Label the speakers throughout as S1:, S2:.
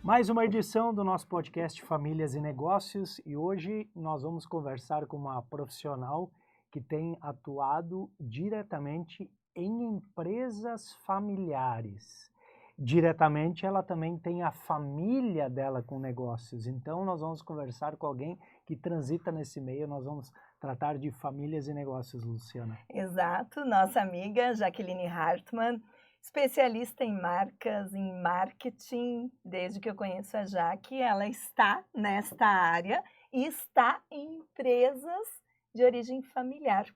S1: Mais uma edição do nosso podcast Famílias e Negócios e hoje nós vamos conversar com uma profissional que tem atuado diretamente em empresas familiares. Diretamente ela também tem a família dela com negócios, então nós vamos conversar com alguém que transita nesse meio, nós vamos tratar de famílias e negócios, Luciana.
S2: Exato, nossa amiga Jaqueline Hartmann, especialista em marcas, em marketing, desde que eu conheço a Jaque, ela está nesta área e está em empresas de origem familiar.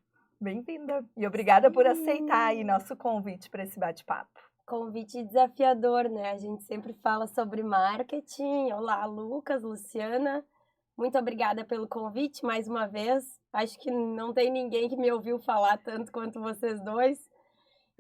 S2: Bem-vinda e obrigada por aceitar aí nosso convite para esse bate-papo.
S3: Convite desafiador, né? A gente sempre fala sobre marketing. Olá, Lucas, Luciana. Muito obrigada pelo convite mais uma vez. Acho que não tem ninguém que me ouviu falar tanto quanto vocês dois.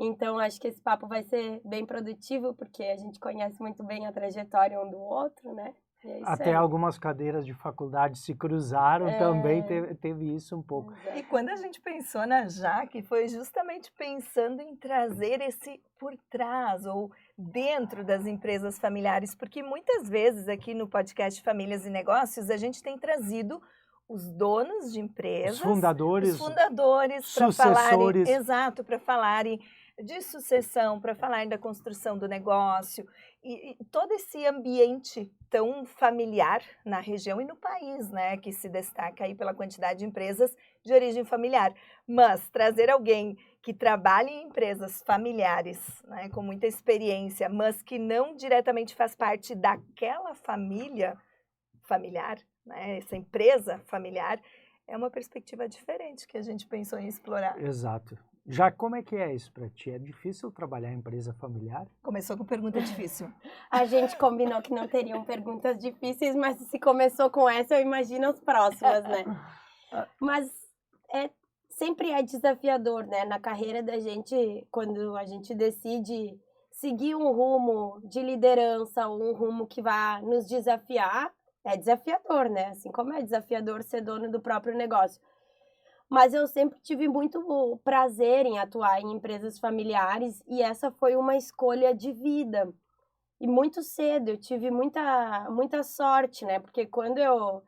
S3: Então, acho que esse papo vai ser bem produtivo, porque a gente conhece muito bem a trajetória um do outro, né?
S1: Até algumas cadeiras de faculdade se cruzaram, também teve isso um pouco.
S2: E quando a gente pensou na Jaque, foi justamente pensando em trazer esse por trás ou dentro das empresas familiares, porque muitas vezes aqui no podcast Famílias e Negócios, a gente tem trazido os donos de empresas,
S1: os fundadores
S2: para falarem,
S1: exato,
S2: para falarem de sucessão, para falarem da construção do negócio e todo esse ambiente tão familiar na região e no país, né, que se destaca aí pela quantidade de empresas de origem familiar. Mas trazer alguém que trabalha em empresas familiares, né, com muita experiência, mas que não diretamente faz parte daquela família familiar, né, essa empresa familiar, é uma perspectiva diferente que a gente pensou em explorar.
S1: Exato. Já como é que é isso para ti? É difícil trabalhar em empresa familiar?
S2: Começou com pergunta difícil.
S3: A gente combinou que não teriam perguntas difíceis, mas se começou com essa, eu imagino as próximas, né? Mas sempre é desafiador, né? Na carreira da gente, quando a gente decide seguir um rumo de liderança, um rumo que vai nos desafiar, é desafiador, né? Assim como é desafiador ser dono do próprio negócio. Mas eu sempre tive muito prazer em atuar em empresas familiares e essa foi uma escolha de vida. E muito cedo eu tive muita sorte, né? Porque quando eu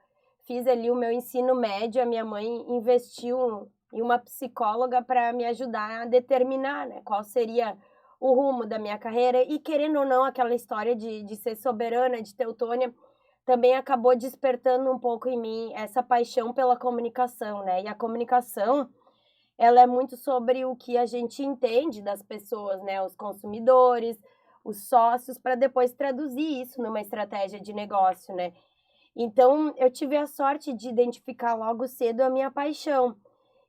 S3: fiz ali o meu ensino médio, a minha mãe investiu em uma psicóloga para me ajudar a determinar, né, qual seria o rumo da minha carreira. E querendo ou não, aquela história de ser soberana, de teutônia, também acabou despertando um pouco em mim essa paixão pela comunicação, né? E a comunicação, ela é muito sobre o que a gente entende das pessoas, né? Os consumidores, os sócios, para depois traduzir isso numa estratégia de negócio, né? Então, eu tive a sorte de identificar logo cedo a minha paixão.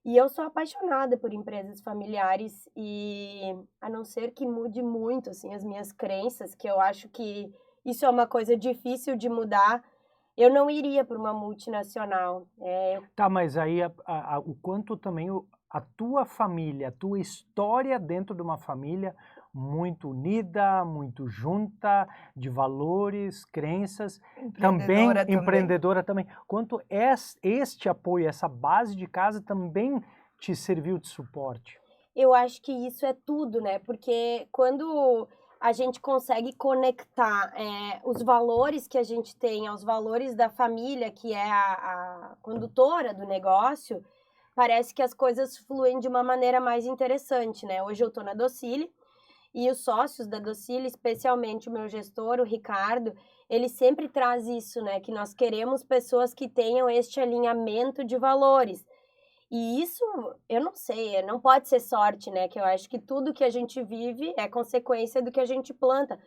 S3: E eu sou apaixonada por empresas familiares e, a não ser que mude muito, assim, as minhas crenças, que eu acho que isso é uma coisa difícil de mudar, eu não iria para uma multinacional.
S1: Tá, mas aí o quanto também a tua família, a tua história dentro de uma família muito unida, muito junta, de valores, crenças, empreendedora também. Quanto este apoio, essa base de casa também te serviu de suporte?
S3: Eu acho que isso é tudo, né? Porque quando a gente consegue conectar os valores que a gente tem aos valores da família, que é a condutora do negócio, parece que as coisas fluem de uma maneira mais interessante, né? Hoje eu estou na Docile e os sócios da Docile, especialmente o meu gestor, o Ricardo, ele sempre traz isso, né? Que nós queremos pessoas que tenham este alinhamento de valores. E isso, eu não sei, não pode ser sorte, né? Que eu acho que tudo que a gente vive é consequência do que a gente planta.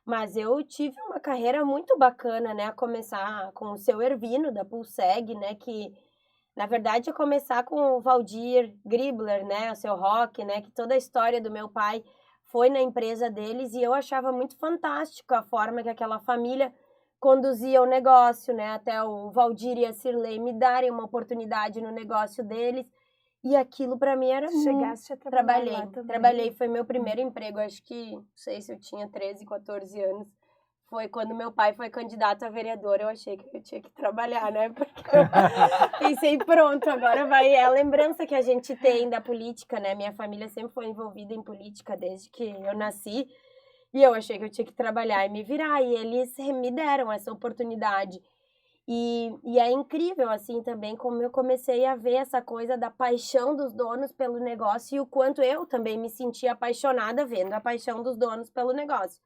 S3: Mas eu tive uma carreira muito bacana, né? A começar com o seu Ervino, da Pulseg, né? Que, na verdade, a começar com o Valdir Gribler, né? O seu Rock, né? Que toda a história do meu pai foi na empresa deles e eu achava muito fantástico a forma que aquela família conduzia o negócio, né? Até o Valdir e a Cirlei me darem uma oportunidade no negócio deles. E aquilo para mim era
S2: Chegaste a trabalhar lá também.
S3: Trabalhei, foi meu primeiro emprego, acho que, não sei se eu tinha 13, 14 anos. Foi quando meu pai foi candidato a vereador, eu achei que eu tinha que trabalhar, né? Porque eu pensei, pronto, agora vai. É a lembrança que a gente tem da política, né? Minha família sempre foi envolvida em política desde que eu nasci. E eu achei que eu tinha que trabalhar e me virar, e eles me deram essa oportunidade. E é incrível, assim, também, como eu comecei a ver essa coisa da paixão dos donos pelo negócio e o quanto eu também me sentia apaixonada vendo a paixão dos donos pelo negócio.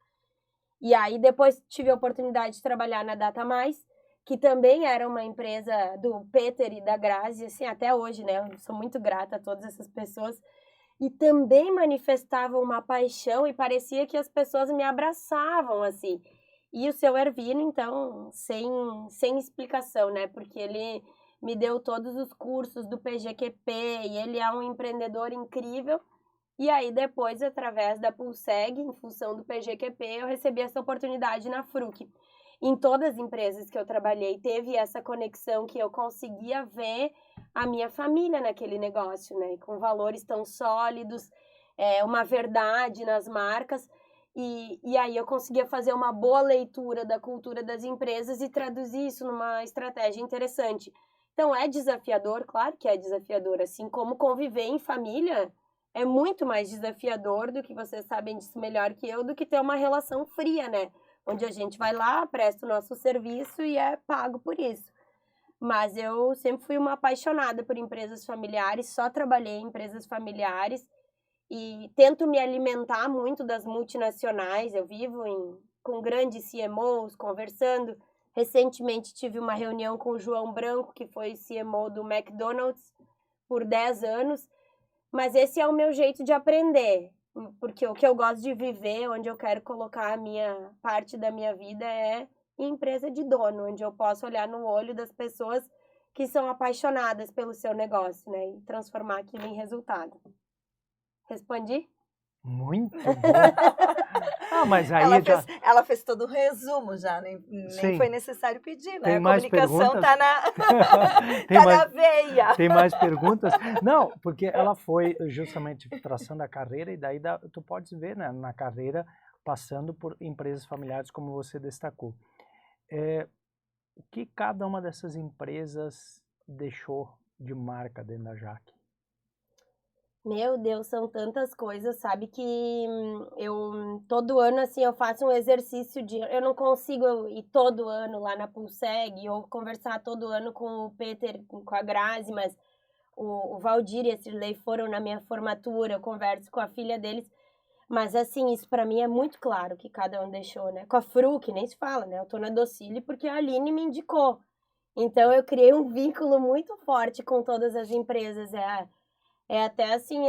S3: E aí, depois tive a oportunidade de trabalhar na Data Mais, que também era uma empresa do Peter e da Grazi, assim, até hoje, né? Eu sou muito grata a todas essas pessoas. E também manifestavam uma paixão e parecia que as pessoas me abraçavam, assim. E o seu Ervino, então, sem explicação, né? Porque ele me deu todos os cursos do PGQP e ele é um empreendedor incrível. E aí, depois, através da Pulseg, em função do PGQP, eu recebi essa oportunidade na Fruc. Em todas as empresas que eu trabalhei, teve essa conexão que eu conseguia ver a minha família naquele negócio, né? Com valores tão sólidos, uma verdade nas marcas. E aí eu conseguia fazer uma boa leitura da cultura das empresas e traduzir isso numa estratégia interessante. Então, é desafiador, claro que é desafiador, assim como conviver em família é muito mais desafiador do que vocês sabem disso melhor que eu, do que ter uma relação fria, né? Onde a gente vai lá, presta o nosso serviço e é pago por isso. Mas eu sempre fui uma apaixonada por empresas familiares, só trabalhei em empresas familiares e tento me alimentar muito das multinacionais. Eu vivo com grandes CMOs, conversando. Recentemente tive uma reunião com o João Branco, que foi CMO do McDonald's por 10 anos. Mas esse é o meu jeito de aprender, porque o que eu gosto de viver, onde eu quero colocar a minha parte da minha vida é em empresa de dono, onde eu posso olhar no olho das pessoas que são apaixonadas pelo seu negócio, né? E transformar aquilo em resultado. Respondi?
S1: Muito bom. Mas aí
S2: ela fez todo o resumo já, nem foi necessário pedir, né?
S1: Tem mais
S2: comunicação
S1: perguntas?
S2: na veia.
S1: Tem mais perguntas? Não, porque ela foi justamente traçando a carreira e daí tu podes ver, né, na carreira passando por empresas familiares como você destacou. O que cada uma dessas empresas deixou de marca dentro da Jaque?
S3: Meu Deus, são tantas coisas, sabe, que eu todo ano, assim, eu faço um exercício eu não consigo ir todo ano lá na Pulseg ou conversar todo ano com o Peter, com a Grazi, mas o Valdir e a Cirlei foram na minha formatura, eu converso com a filha deles, mas assim, isso pra mim é muito claro que cada um deixou, né, com a Fruc, nem se fala, né, eu tô na Docile porque a Aline me indicou, então eu criei um vínculo muito forte com todas as empresas, até assim,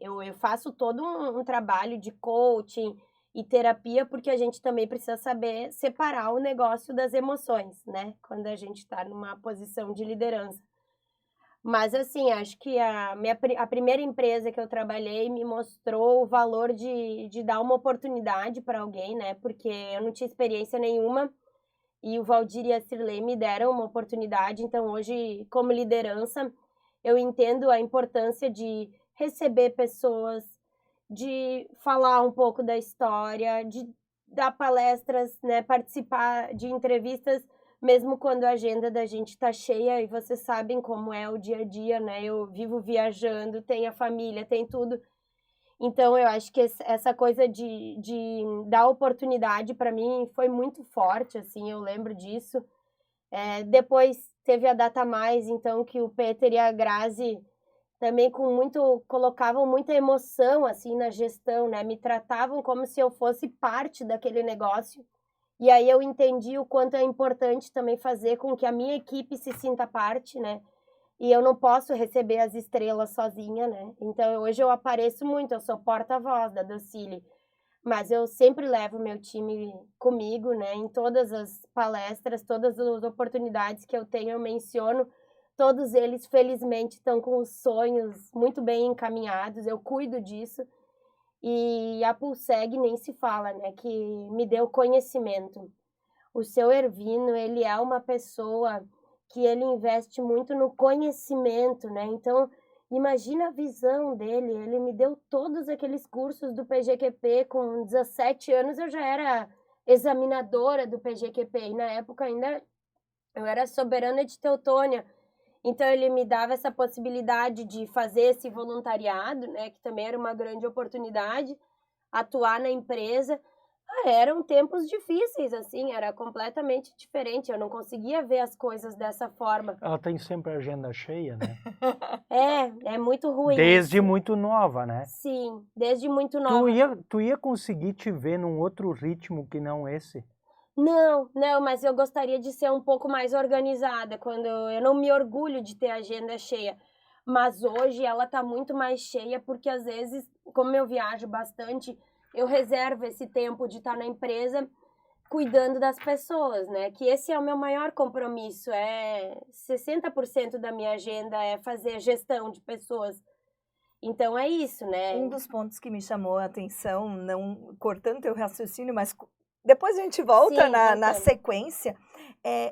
S3: eu faço todo um trabalho de coaching e terapia, porque a gente também precisa saber separar o negócio das emoções, né? Quando a gente está numa posição de liderança. Mas assim, acho que a primeira empresa que eu trabalhei me mostrou o valor de dar uma oportunidade para alguém, né? Porque eu não tinha experiência nenhuma e o Valdir e a Cirlei me deram uma oportunidade. Então hoje, como liderança, eu entendo a importância de receber pessoas, de falar um pouco da história, de dar palestras, né, participar de entrevistas, mesmo quando a agenda da gente está cheia e vocês sabem como é o dia a dia, né? Eu vivo viajando, tem a família, tem tudo. Então, eu acho que essa coisa de dar oportunidade para mim foi muito forte, assim, eu lembro disso. Depois teve a Data Mais, então, que o Peter e a Grazi também colocavam muita emoção, assim, na gestão, né? Me tratavam como se eu fosse parte daquele negócio. E aí eu entendi o quanto é importante também fazer com que a minha equipe se sinta parte, né? E eu não posso receber as estrelas sozinha, né? Então, hoje eu apareço muito, eu sou porta-voz da Docile. Mas eu sempre levo meu time comigo, né? Em todas as palestras, todas as oportunidades que eu tenho, eu menciono. Todos eles, felizmente, estão com os sonhos muito bem encaminhados. Eu cuido disso. E a Pulseg nem se fala, né? Que me deu conhecimento. O seu Ervino, ele é uma pessoa que ele investe muito no conhecimento, né? Então, imagina a visão dele, ele me deu todos aqueles cursos do PGQP, com 17 anos eu já era examinadora do PGQP, e na época ainda eu era soberana de Teutônia, então ele me dava essa possibilidade de fazer esse voluntariado, né, que também era uma grande oportunidade, atuar na empresa, eram tempos difíceis, assim, era completamente diferente, eu não conseguia ver as coisas dessa forma.
S1: Ela tem sempre a agenda cheia, né?
S3: É muito ruim.
S1: Desde
S3: isso.
S1: muito nova, né?
S3: Sim, desde muito nova.
S1: Tu ia conseguir te ver num outro ritmo que não esse?
S3: Não, mas eu gostaria de ser um pouco mais organizada, quando eu não me orgulho de ter a agenda cheia, mas hoje ela tá muito mais cheia, porque às vezes, como eu viajo bastante, eu reservo esse tempo de estar na empresa cuidando das pessoas, né? Que esse é o meu maior compromisso, 60% da minha agenda é fazer gestão de pessoas. Então é isso, né?
S2: Um dos pontos que me chamou a atenção, não cortando teu raciocínio, mas depois a gente volta
S3: Sim,
S2: na sequência,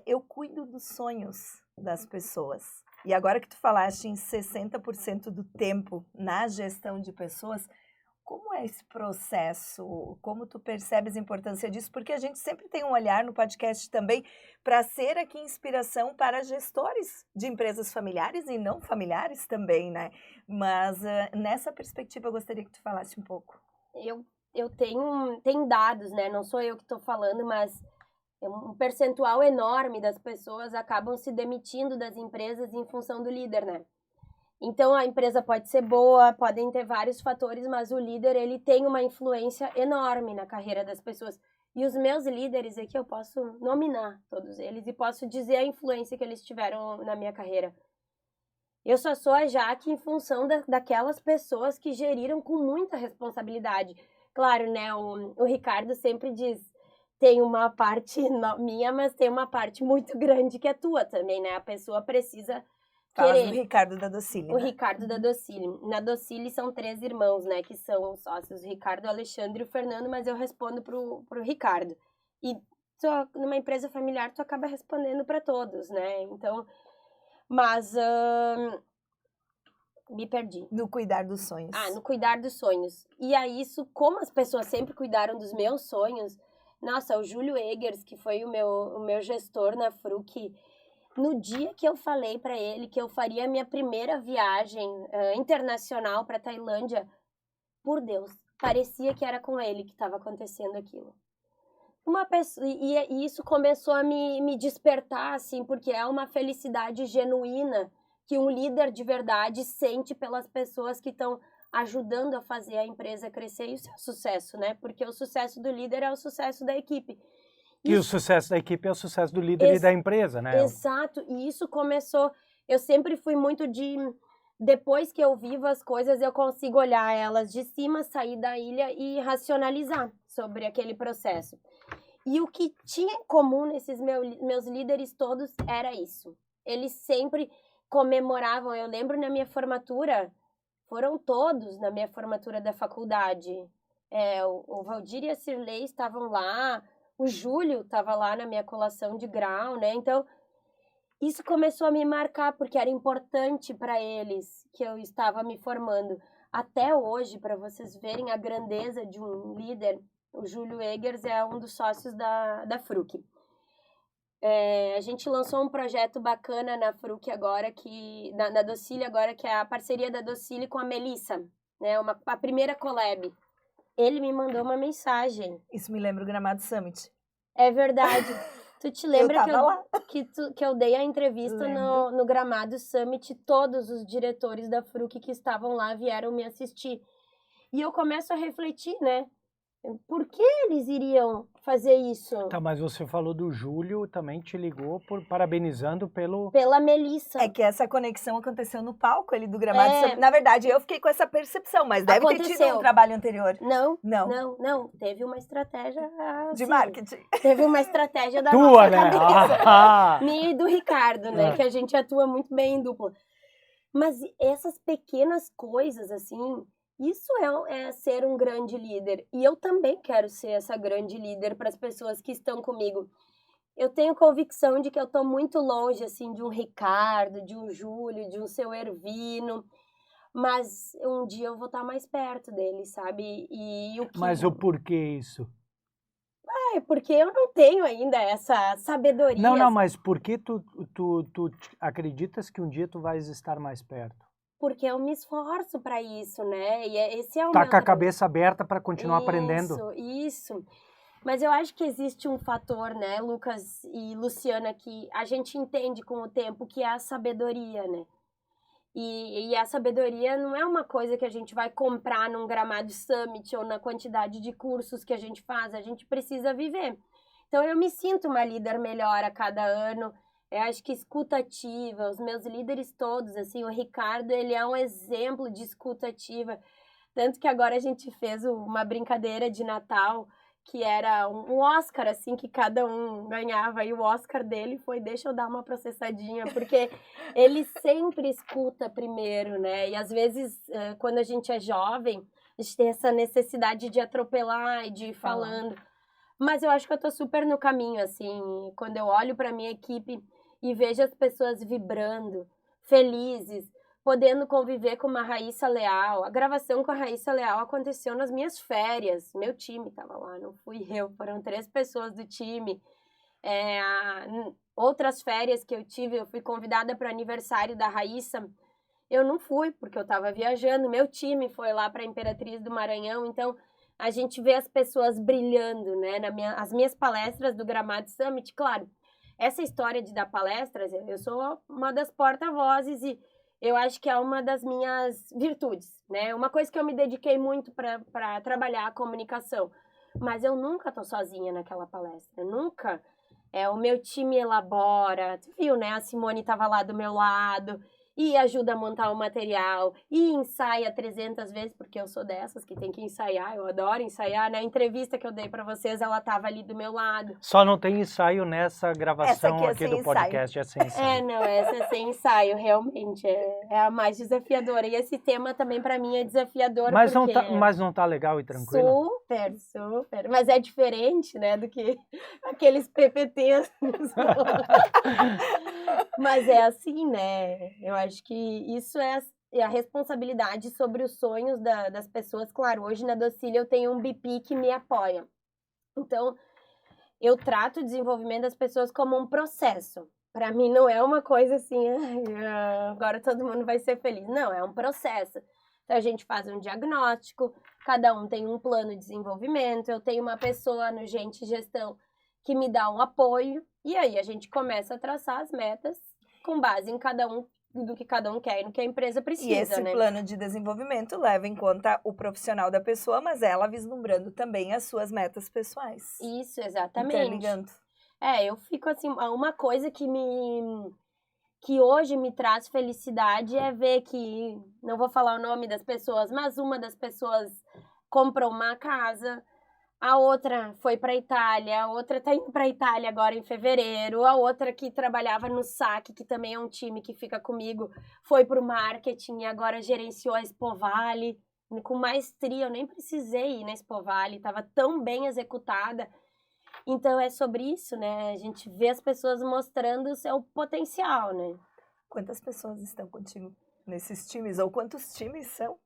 S2: eu cuido dos sonhos das pessoas. E agora que tu falaste em 60% do tempo na gestão de pessoas, como é esse processo? Como tu percebes a importância disso? Porque a gente sempre tem um olhar no podcast também para ser aqui inspiração para gestores de empresas familiares e não familiares também, né? Mas nessa perspectiva eu gostaria que tu falasse um pouco.
S3: Eu tenho dados, né? Não sou eu que estou falando, mas um percentual enorme das pessoas acabam se demitindo das empresas em função do líder, né? Então, a empresa pode ser boa, podem ter vários fatores, mas o líder, ele tem uma influência enorme na carreira das pessoas. E os meus líderes aqui, eu posso nominar todos eles e posso dizer a influência que eles tiveram na minha carreira. Eu só sou a Jaque em função daquelas pessoas que geriram com muita responsabilidade. Claro, né, o Ricardo sempre diz, tem uma parte minha, mas tem uma parte muito grande que é tua também, né? A pessoa precisa...
S2: Fala do Ricardo da Docile,
S3: O
S2: né?
S3: Ricardo da Docile. Na Docile são 3 irmãos, né, que são sócios, o Ricardo, o Alexandre e o Fernando, mas eu respondo pro Ricardo. E numa empresa familiar, tu acaba respondendo para todos, né? Então, mas me perdi.
S2: No cuidar dos sonhos.
S3: No cuidar dos sonhos. E aí, isso, como as pessoas sempre cuidaram dos meus sonhos, nossa, o Júlio Egers, que foi o meu gestor na Fruc, no dia que eu falei para ele que eu faria a minha primeira viagem internacional para Tailândia, por Deus, parecia que era com ele que estava acontecendo aquilo. Uma pessoa, e isso começou a me despertar, assim, porque é uma felicidade genuína que um líder de verdade sente pelas pessoas que estão ajudando a fazer a empresa crescer e o seu sucesso, né? Porque o sucesso do líder é o sucesso da equipe.
S1: E o sucesso da equipe é o sucesso do líder e da empresa, né?
S3: Exato, e isso começou, eu sempre fui muito depois que eu vivo as coisas, eu consigo olhar elas de cima, sair da ilha e racionalizar sobre aquele processo. E o que tinha em comum nesses meus líderes todos era isso. Eles sempre comemoravam, eu lembro na minha formatura, foram todos na minha formatura da faculdade. O Valdir e a Cirlei estavam lá, o Júlio estava lá na minha colação de grau, né? Então, isso começou a me marcar, porque era importante para eles que eu estava me formando. Até hoje, para vocês verem a grandeza de um líder, o Júlio Egers é um dos sócios da Fruc. A gente lançou um projeto bacana na Fruc agora, na Docile agora, que é a parceria da Docile com a Melissa, né? A primeira collab. Ele me mandou uma mensagem.
S2: Isso me lembra o Gramado Summit.
S3: É verdade. Tu te lembra que eu dei a entrevista no Gramado Summit, todos os diretores da Fruc que estavam lá vieram me assistir. E eu começo a refletir, né? Por que eles iriam fazer isso?
S1: Tá, mas você falou do Júlio, também te ligou parabenizando
S3: pela Melissa.
S2: É que essa conexão aconteceu no palco ali do Gramado Summit. Na verdade, eu fiquei com essa percepção, mas deve ter tido um trabalho anterior.
S3: Não. Teve uma estratégia
S2: de marketing.
S3: Teve uma estratégia da
S1: tua,
S3: nossa
S1: né?
S3: cabeça. Minha e do Ricardo, né? Que a gente atua muito bem em dupla. Mas essas pequenas coisas, assim... Isso é ser um grande líder. E eu também quero ser essa grande líder para as pessoas que estão comigo. Eu tenho convicção de que eu estou muito longe, assim, de um Ricardo, de um Júlio, de um seu Ervino. Mas um dia eu vou estar mais perto dele, sabe?
S1: Mas o porquê isso?
S3: Porque eu não tenho ainda essa sabedoria.
S1: Não, mas por que tu acreditas que um dia tu vais estar mais perto?
S3: porque eu me esforço para isso, né? E esse é o
S1: Tá
S3: meu
S1: com a
S3: trabalho.
S1: cabeça aberta para continuar aprendendo.
S3: Isso. Mas eu acho que existe um fator, né, Lucas e Luciana, que a gente entende com o tempo, que é a sabedoria, né? E a sabedoria não é uma coisa que a gente vai comprar num Gramado Summit ou na quantidade de cursos que a gente faz, a gente precisa viver. Então eu me sinto uma líder melhor a cada ano. Eu acho que escuta ativa, os meus líderes todos, assim, o Ricardo, ele é um exemplo de escuta ativa. Tanto que agora a gente fez uma brincadeira de Natal, que era um Oscar, assim, que cada um ganhava. E o Oscar dele foi, deixa eu dar uma processadinha, porque ele sempre escuta primeiro, né? E às vezes, quando a gente é jovem, a gente tem essa necessidade de atropelar e de ir falando. Mas eu acho que eu tô super no caminho, assim, quando eu olho pra minha equipe e vejo as pessoas vibrando, felizes, podendo conviver com uma Raíssa Leal. A gravação com a Raíssa Leal aconteceu nas minhas férias. Meu time estava lá, não fui eu. Foram 3 pessoas do time. Outras férias que eu tive, eu fui convidada para o aniversário da Raíssa. Eu não fui, porque eu estava viajando. Meu time foi lá para a Imperatriz do Maranhão. Então, a gente vê as pessoas brilhando, né? As minhas palestras do Gramado Summit, claro. Essa história de dar palestras, eu sou uma das porta-vozes e eu acho que é uma das minhas virtudes, né? Uma coisa que eu me dediquei muito para trabalhar a comunicação. Mas eu nunca tô sozinha naquela palestra, nunca. O meu time elabora, tu viu, né? A Simone estava lá do meu lado e ajuda a montar o material e ensaia 300 vezes, porque eu sou dessas que tem que ensaiar, eu adoro ensaiar. Na entrevista que eu dei para vocês, ela estava ali do meu lado.
S1: Só não tem ensaio nessa gravação
S2: Essa
S1: aqui do podcast, é sem ensaio.
S3: Não, essa é sem ensaio, realmente, é a mais desafiadora. E esse tema também para mim é desafiador,
S1: Mas
S3: porque...
S1: mas não tá legal e tranquilo?
S3: Super. Mas é diferente, né, do que aqueles PPTs. Mas é assim, né? Eu acho que isso é a responsabilidade sobre os sonhos das pessoas. Claro, hoje na Docile eu tenho um BP que me apoia. Então, eu trato o desenvolvimento das pessoas como um processo. Para mim não é uma coisa assim, agora todo mundo vai ser feliz. Não, é um processo. Então a gente faz um diagnóstico, cada um tem um plano de desenvolvimento, eu tenho uma pessoa no Gente Gestão que me dá um apoio, e aí a gente começa a traçar as metas com base em cada um, do que cada um quer e no que a empresa precisa,
S2: E esse
S3: né?
S2: plano de desenvolvimento leva em conta o profissional da pessoa, mas ela vislumbrando também as suas metas pessoais.
S3: Isso, exatamente.
S2: Interligando.
S3: Eu fico assim, uma coisa que hoje me traz felicidade é ver que, não vou falar o nome das pessoas, mas uma das pessoas comprou uma casa, a outra foi para a Itália, a outra está indo para a Itália agora em fevereiro, a outra que trabalhava no SAC, que também é um time que fica comigo, foi para o marketing e agora gerenciou a Expo Vale, com maestria. Eu nem precisei ir na Expo Vale, estava tão bem executada. Então é sobre isso, né? A gente vê as pessoas mostrando o seu potencial, né?
S2: Quantas pessoas estão contigo nesses times? Ou quantos times são?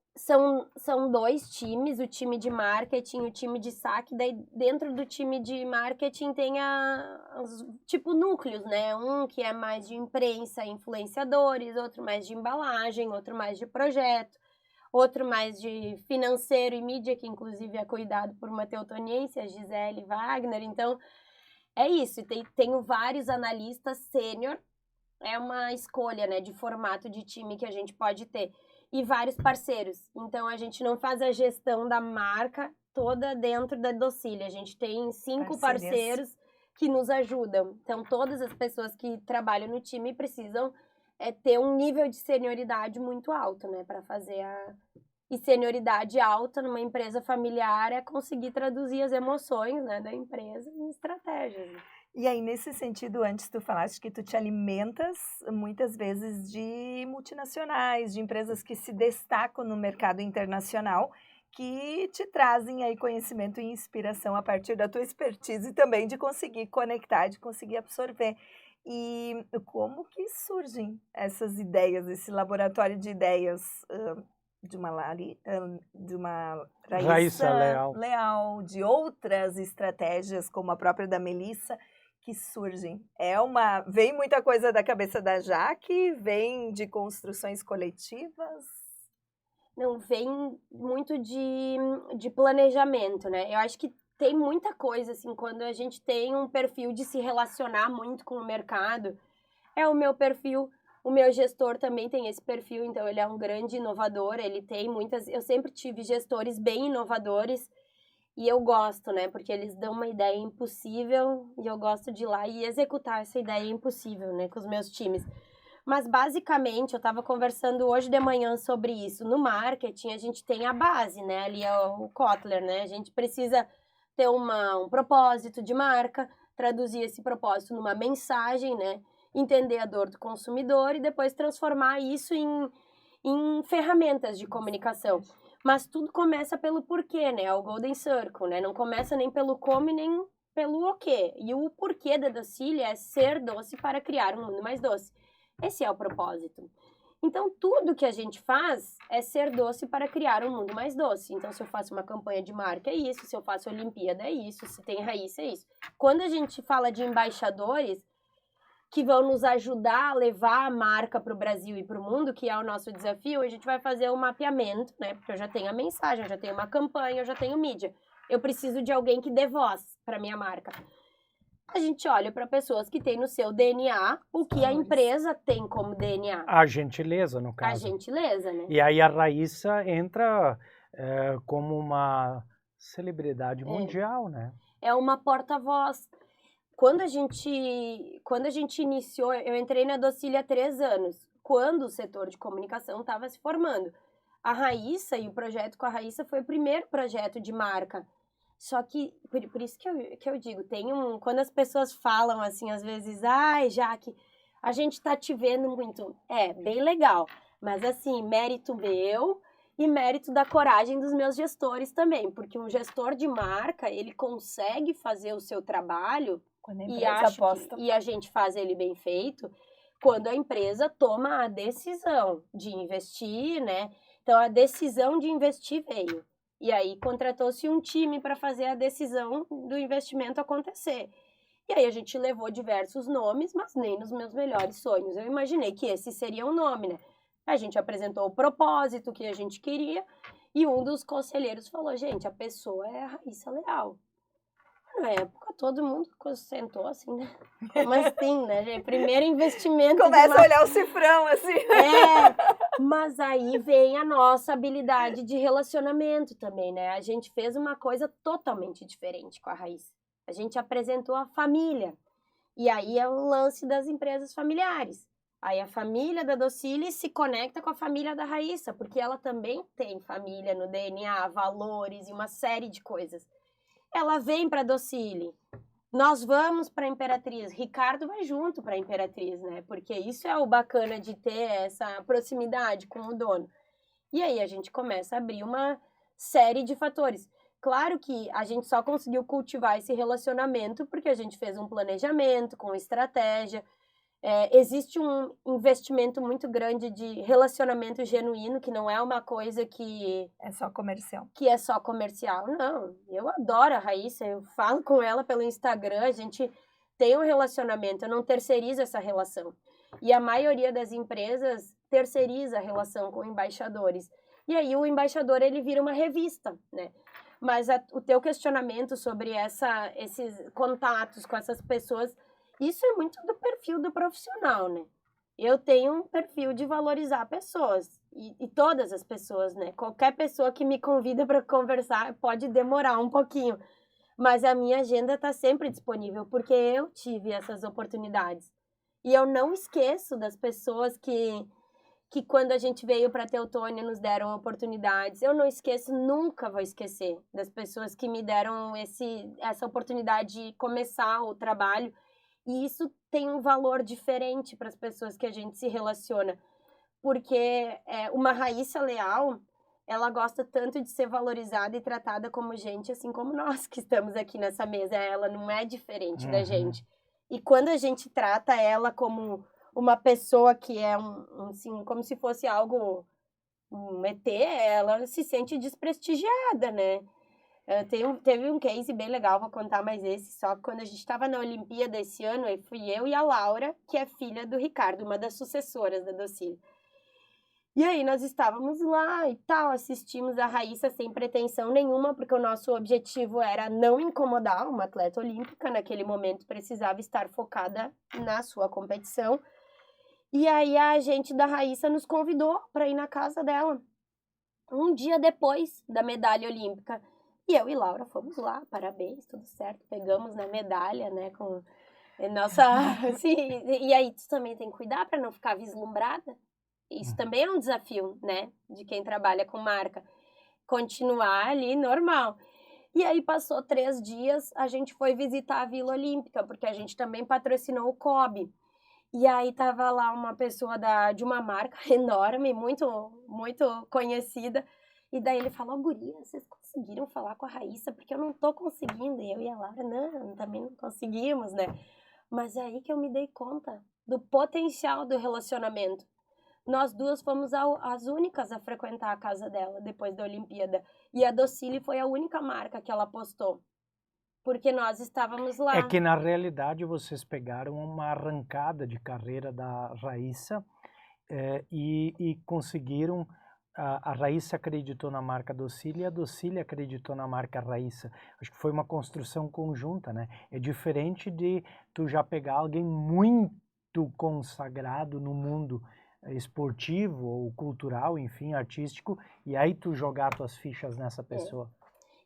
S3: São 2 times, o time de marketing e o time de saque. Daí dentro do time de marketing tem os tipo núcleos, né? Um que é mais de imprensa, influenciadores, outro mais de embalagem, outro mais de projeto, outro mais de financeiro e mídia, que inclusive é cuidado por uma teutoniense, a Gisele Wagner. Então, é isso. Tenho vários analistas sênior, é uma escolha, né, de formato de time que a gente pode ter. E vários parceiros. Então, a gente não faz a gestão da marca toda dentro da Docile. A gente tem 5 parceiros que nos ajudam. Então, todas as pessoas que trabalham no time precisam ter um nível de senioridade muito alto, né, para fazer E senioridade alta numa empresa familiar é conseguir traduzir as emoções, né, da empresa em estratégias.
S2: E aí, nesse sentido, antes tu falaste que tu te alimentas muitas vezes de multinacionais, de empresas que se destacam no mercado internacional, que te trazem aí conhecimento e inspiração a partir da tua expertise também de conseguir conectar, de conseguir absorver. E como que surgem essas ideias, esse laboratório de ideias de uma
S1: Raíssa
S2: Leal, de outras estratégias, como a própria da Melissa, que surgem? Vem muita coisa da cabeça da Jaque? Vem de construções coletivas?
S3: Não, vem muito de planejamento, né? Eu acho que tem muita coisa, assim, quando a gente tem um perfil de se relacionar muito com o mercado. É o meu perfil, o meu gestor também tem esse perfil, então ele é um grande inovador, ele tem muitas... Eu sempre tive gestores bem inovadores e eu gosto, né? Porque eles dão uma ideia impossível e eu gosto de ir lá e executar essa ideia impossível, né? Com os meus times. Mas, basicamente, eu estava conversando hoje de manhã sobre isso. No marketing, a gente tem a base, né? Ali é o Kotler, né? A gente precisa ter um propósito de marca, traduzir esse propósito numa mensagem, né? Entender a dor do consumidor e depois transformar isso em ferramentas de comunicação. Mas tudo começa pelo porquê, né? É o Golden Circle, né? Não começa nem pelo como nem pelo o quê. E o porquê da Docile é ser doce para criar um mundo mais doce. Esse é o propósito. Então, tudo que a gente faz é ser doce para criar um mundo mais doce. Então, se eu faço uma campanha de marca, é isso. Se eu faço Olimpíada, é isso. Se tem Raíssa, é isso. Quando a gente fala de embaixadores que vão nos ajudar a levar a marca para o Brasil e para o mundo, que é o nosso desafio, a gente vai fazer um mapeamento, né? Porque eu já tenho a mensagem, eu já tenho uma campanha, eu já tenho mídia. Eu preciso de alguém que dê voz para minha marca. A gente olha para pessoas que têm no seu DNA o que a empresa tem como DNA.
S1: A gentileza, no caso.
S3: A gentileza, né?
S1: E aí a Raíssa entra como uma celebridade mundial, né?
S3: É uma porta-voz. Quando a gente iniciou, eu entrei na Docile há 3 anos, quando o setor de comunicação estava se formando. A Raíssa e o projeto com a Raíssa foi o primeiro projeto de marca. Só que, por isso que eu digo, quando as pessoas falam assim, às vezes, ai, Jaque, a gente tá te vendo muito. É, bem legal, mas assim, mérito meu e mérito da coragem dos meus gestores também, porque um gestor de marca, ele consegue fazer o seu trabalho e a gente faz ele bem feito quando a empresa toma a decisão de investir, né? Então, a decisão de investir veio. E aí, contratou-se um time para fazer a decisão do investimento acontecer. E aí, a gente levou diversos nomes, mas nem nos meus melhores sonhos. Eu imaginei que esse seria um nome, né? A gente apresentou o propósito que a gente queria e um dos conselheiros falou, gente, a pessoa é a Raíssa Leal. Na época, todo mundo sentou assim, né? Mas sim, né, gente? Primeiro investimento...
S2: Começa a olhar o cifrão, assim.
S3: Mas aí vem a nossa habilidade de relacionamento também, né? A gente fez uma coisa totalmente diferente com a Raíssa. A gente apresentou a família. E aí é o lance das empresas familiares. Aí a família da Docile se conecta com a família da Raíssa, porque ela também tem família no DNA, valores e uma série de coisas. Ela vem para a Docile, nós vamos para a Imperatriz, Ricardo vai junto para a Imperatriz, né? Porque isso é o bacana de ter essa proximidade com o dono. E aí a gente começa a abrir uma série de fatores. Claro que a gente só conseguiu cultivar esse relacionamento porque a gente fez um planejamento com estratégia. Existe um investimento muito grande de relacionamento genuíno, que não é uma coisa que...
S2: É só comercial.
S3: Que é só comercial. Não, eu adoro a Raíssa, eu falo com ela pelo Instagram, a gente tem um relacionamento, eu não terceirizo essa relação. E a maioria das empresas terceiriza a relação com embaixadores. E aí o embaixador, ele vira uma revista, né? Mas o teu questionamento sobre esses contatos com essas pessoas... Isso é muito do perfil do profissional, né? Eu tenho um perfil de valorizar pessoas. E todas as pessoas, né? Qualquer pessoa que me convida para conversar pode demorar um pouquinho. Mas a minha agenda está sempre disponível, porque eu tive essas oportunidades. E eu não esqueço das pessoas que quando a gente veio para Teutônia nos deram oportunidades. Eu não esqueço, nunca vou esquecer das pessoas que me deram essa oportunidade de começar o trabalho. E isso tem um valor diferente para as pessoas que a gente se relaciona. Porque uma Raíssa Leal, ela gosta tanto de ser valorizada e tratada como gente, assim como nós que estamos aqui nessa mesa. Ela não é diferente da gente. E quando a gente trata ela como uma pessoa que é assim, como se fosse algo, um ET, ela se sente desprestigiada, né? Teve um case bem legal, vou contar mais esse, só que quando a gente estava na Olimpíada esse ano, fui eu e a Laura, que é filha do Ricardo, uma das sucessoras da Docile. E aí nós estávamos lá e tal, assistimos a Raíssa sem pretensão nenhuma, porque o nosso objetivo era não incomodar uma atleta olímpica, naquele momento precisava estar focada na sua competição. E aí a agente da Raíssa nos convidou para ir na casa dela, um dia depois da medalha olímpica. E eu e Laura fomos lá, parabéns, tudo certo, pegamos na medalha, né, com nossa, assim, e aí tu também tem que cuidar para não ficar vislumbrada. Isso também é um desafio, né, de quem trabalha com marca, continuar ali normal. E aí passou 3 dias, a gente foi visitar a Vila Olímpica, porque a gente também patrocinou o COB. E aí tava lá uma pessoa de uma marca enorme, muito, muito conhecida. E daí ele falou, guria, vocês conseguiram falar com a Raíssa? Porque eu não tô conseguindo. E eu e a Laura, não, também não conseguimos, né? Mas é aí que eu me dei conta do potencial do relacionamento. Nós duas fomos as únicas a frequentar a casa dela depois da Olimpíada. E a Docile foi a única marca que ela postou. Porque nós estávamos lá.
S1: É que, na realidade, vocês pegaram uma arrancada de carreira da Raíssa e conseguiram... A Raíssa acreditou na marca Docile e a Docile acreditou na marca Raíssa. Acho que foi uma construção conjunta, né? É diferente de tu já pegar alguém muito consagrado no mundo esportivo ou cultural, enfim, artístico, e aí tu jogar tuas fichas nessa pessoa.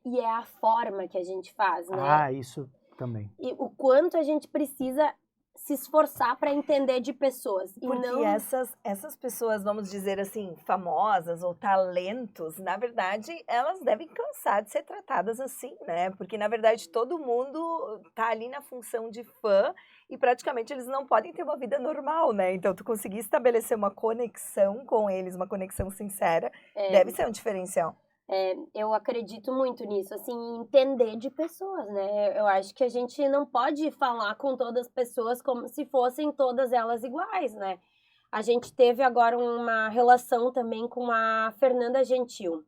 S3: E é a forma que a gente faz, né?
S1: Ah, isso também.
S3: E o quanto a gente precisa se esforçar para entender de pessoas. E
S2: porque
S3: não...
S2: essas pessoas, vamos dizer assim, famosas ou talentos, na verdade, elas devem cansar de ser tratadas assim, né? Porque, na verdade, todo mundo tá ali na função de fã e praticamente eles não podem ter uma vida normal, né? Então, tu conseguir estabelecer uma conexão com eles, uma conexão sincera, deve ser um diferencial.
S3: Eu acredito muito nisso, assim, entender de pessoas, né? Eu acho que a gente não pode falar com todas as pessoas como se fossem todas elas iguais, né? A gente teve agora uma relação também com a Fernanda Gentil,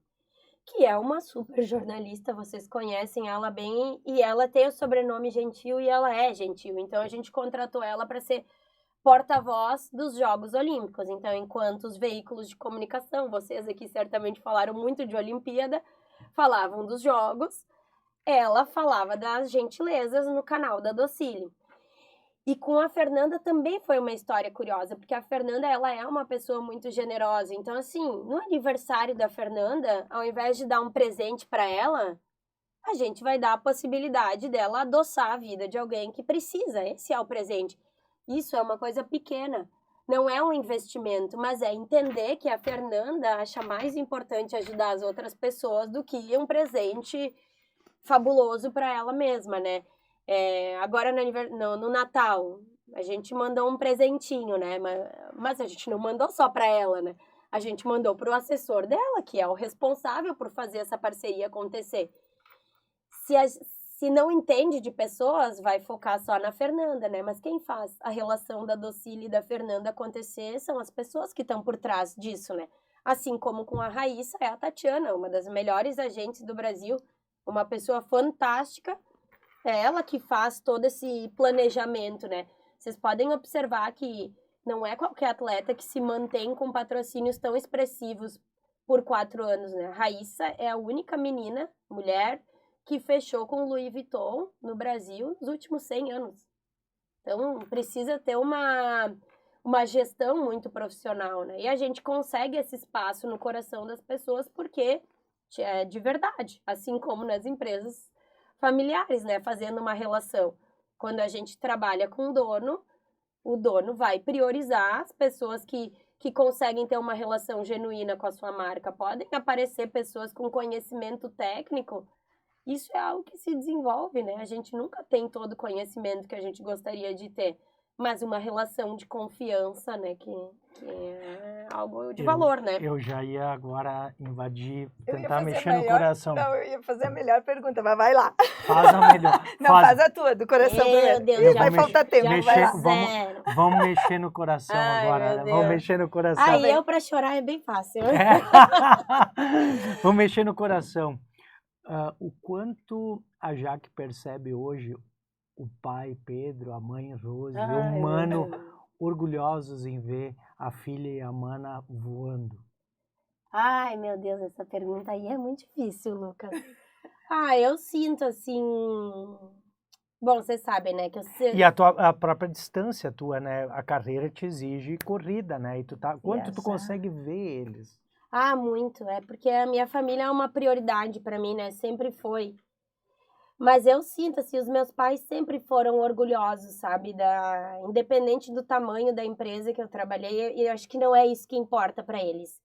S3: que é uma super jornalista, vocês conhecem ela bem, e ela tem o sobrenome Gentil e ela é gentil, então a gente contratou ela para ser porta-voz dos Jogos Olímpicos. Então, enquanto os veículos de comunicação, vocês aqui certamente falaram muito de Olimpíada, falavam dos Jogos, ela falava das gentilezas no canal da Docile. E com a Fernanda também foi uma história curiosa, porque a Fernanda, ela é uma pessoa muito generosa. Então, assim, no aniversário da Fernanda, ao invés de dar um presente para ela, a gente vai dar a possibilidade dela adoçar a vida de alguém que precisa. Esse é o presente. Isso é uma coisa pequena, não é um investimento, mas é entender que a Fernanda acha mais importante ajudar as outras pessoas do que um presente fabuloso para ela mesma, né? Agora no Natal, a gente mandou um presentinho, né? Mas a gente não mandou só para ela, né? A gente mandou para o assessor dela, que é o responsável por fazer essa parceria acontecer. Se não entende de pessoas, vai focar só na Fernanda, né? Mas quem faz a relação da Docile e da Fernanda acontecer são as pessoas que estão por trás disso, né? Assim como com a Raíssa, é a Tatiana, uma das melhores agentes do Brasil, uma pessoa fantástica, é ela que faz todo esse planejamento, né? Vocês podem observar que não é qualquer atleta que se mantém com patrocínios tão expressivos por 4 anos, né? A Raíssa é a única mulher, que fechou com o Louis Vuitton no Brasil nos últimos 100 anos. Então, precisa ter uma gestão muito profissional, né? E a gente consegue esse espaço no coração das pessoas porque é de verdade, assim como nas empresas familiares, né? Fazendo uma relação. Quando a gente trabalha com o dono vai priorizar as pessoas que conseguem ter uma relação genuína com a sua marca. Podem aparecer pessoas com conhecimento técnico. Isso é algo que se desenvolve, né? A gente nunca tem todo o conhecimento que a gente gostaria de ter, mas uma relação de confiança, né? Que é algo de valor, né?
S1: Eu já ia agora invadir, tentar mexer no coração.
S2: Não, eu ia fazer a melhor pergunta, mas vai lá.
S1: Faz a melhor.
S2: Não, faz a tua, do coração
S3: Meu
S2: primeiro.
S3: Deus,
S2: Vai faltar tempo.
S1: Vamos mexer no coração agora, né? Vamos mexer no coração.
S3: Aí eu, pra chorar, é bem fácil.
S1: Vamos mexer no coração. O quanto a Jaque percebe hoje o pai Pedro, a mãe Rose, o Mano orgulhosos em ver a filha e a mana voando?
S3: Ai, meu Deus, essa pergunta aí é muito difícil, Lucas. Eu sinto assim... Bom, vocês sabem, né?
S1: E a própria distância tua, né? A carreira te exige corrida, né? E quanto tu consegue ver eles?
S3: Muito. É porque a minha família é uma prioridade para mim, né? Sempre foi. Mas eu sinto, assim, os meus pais sempre foram orgulhosos, sabe? Independente do tamanho da empresa que eu trabalhei, eu acho que não é isso que importa para eles.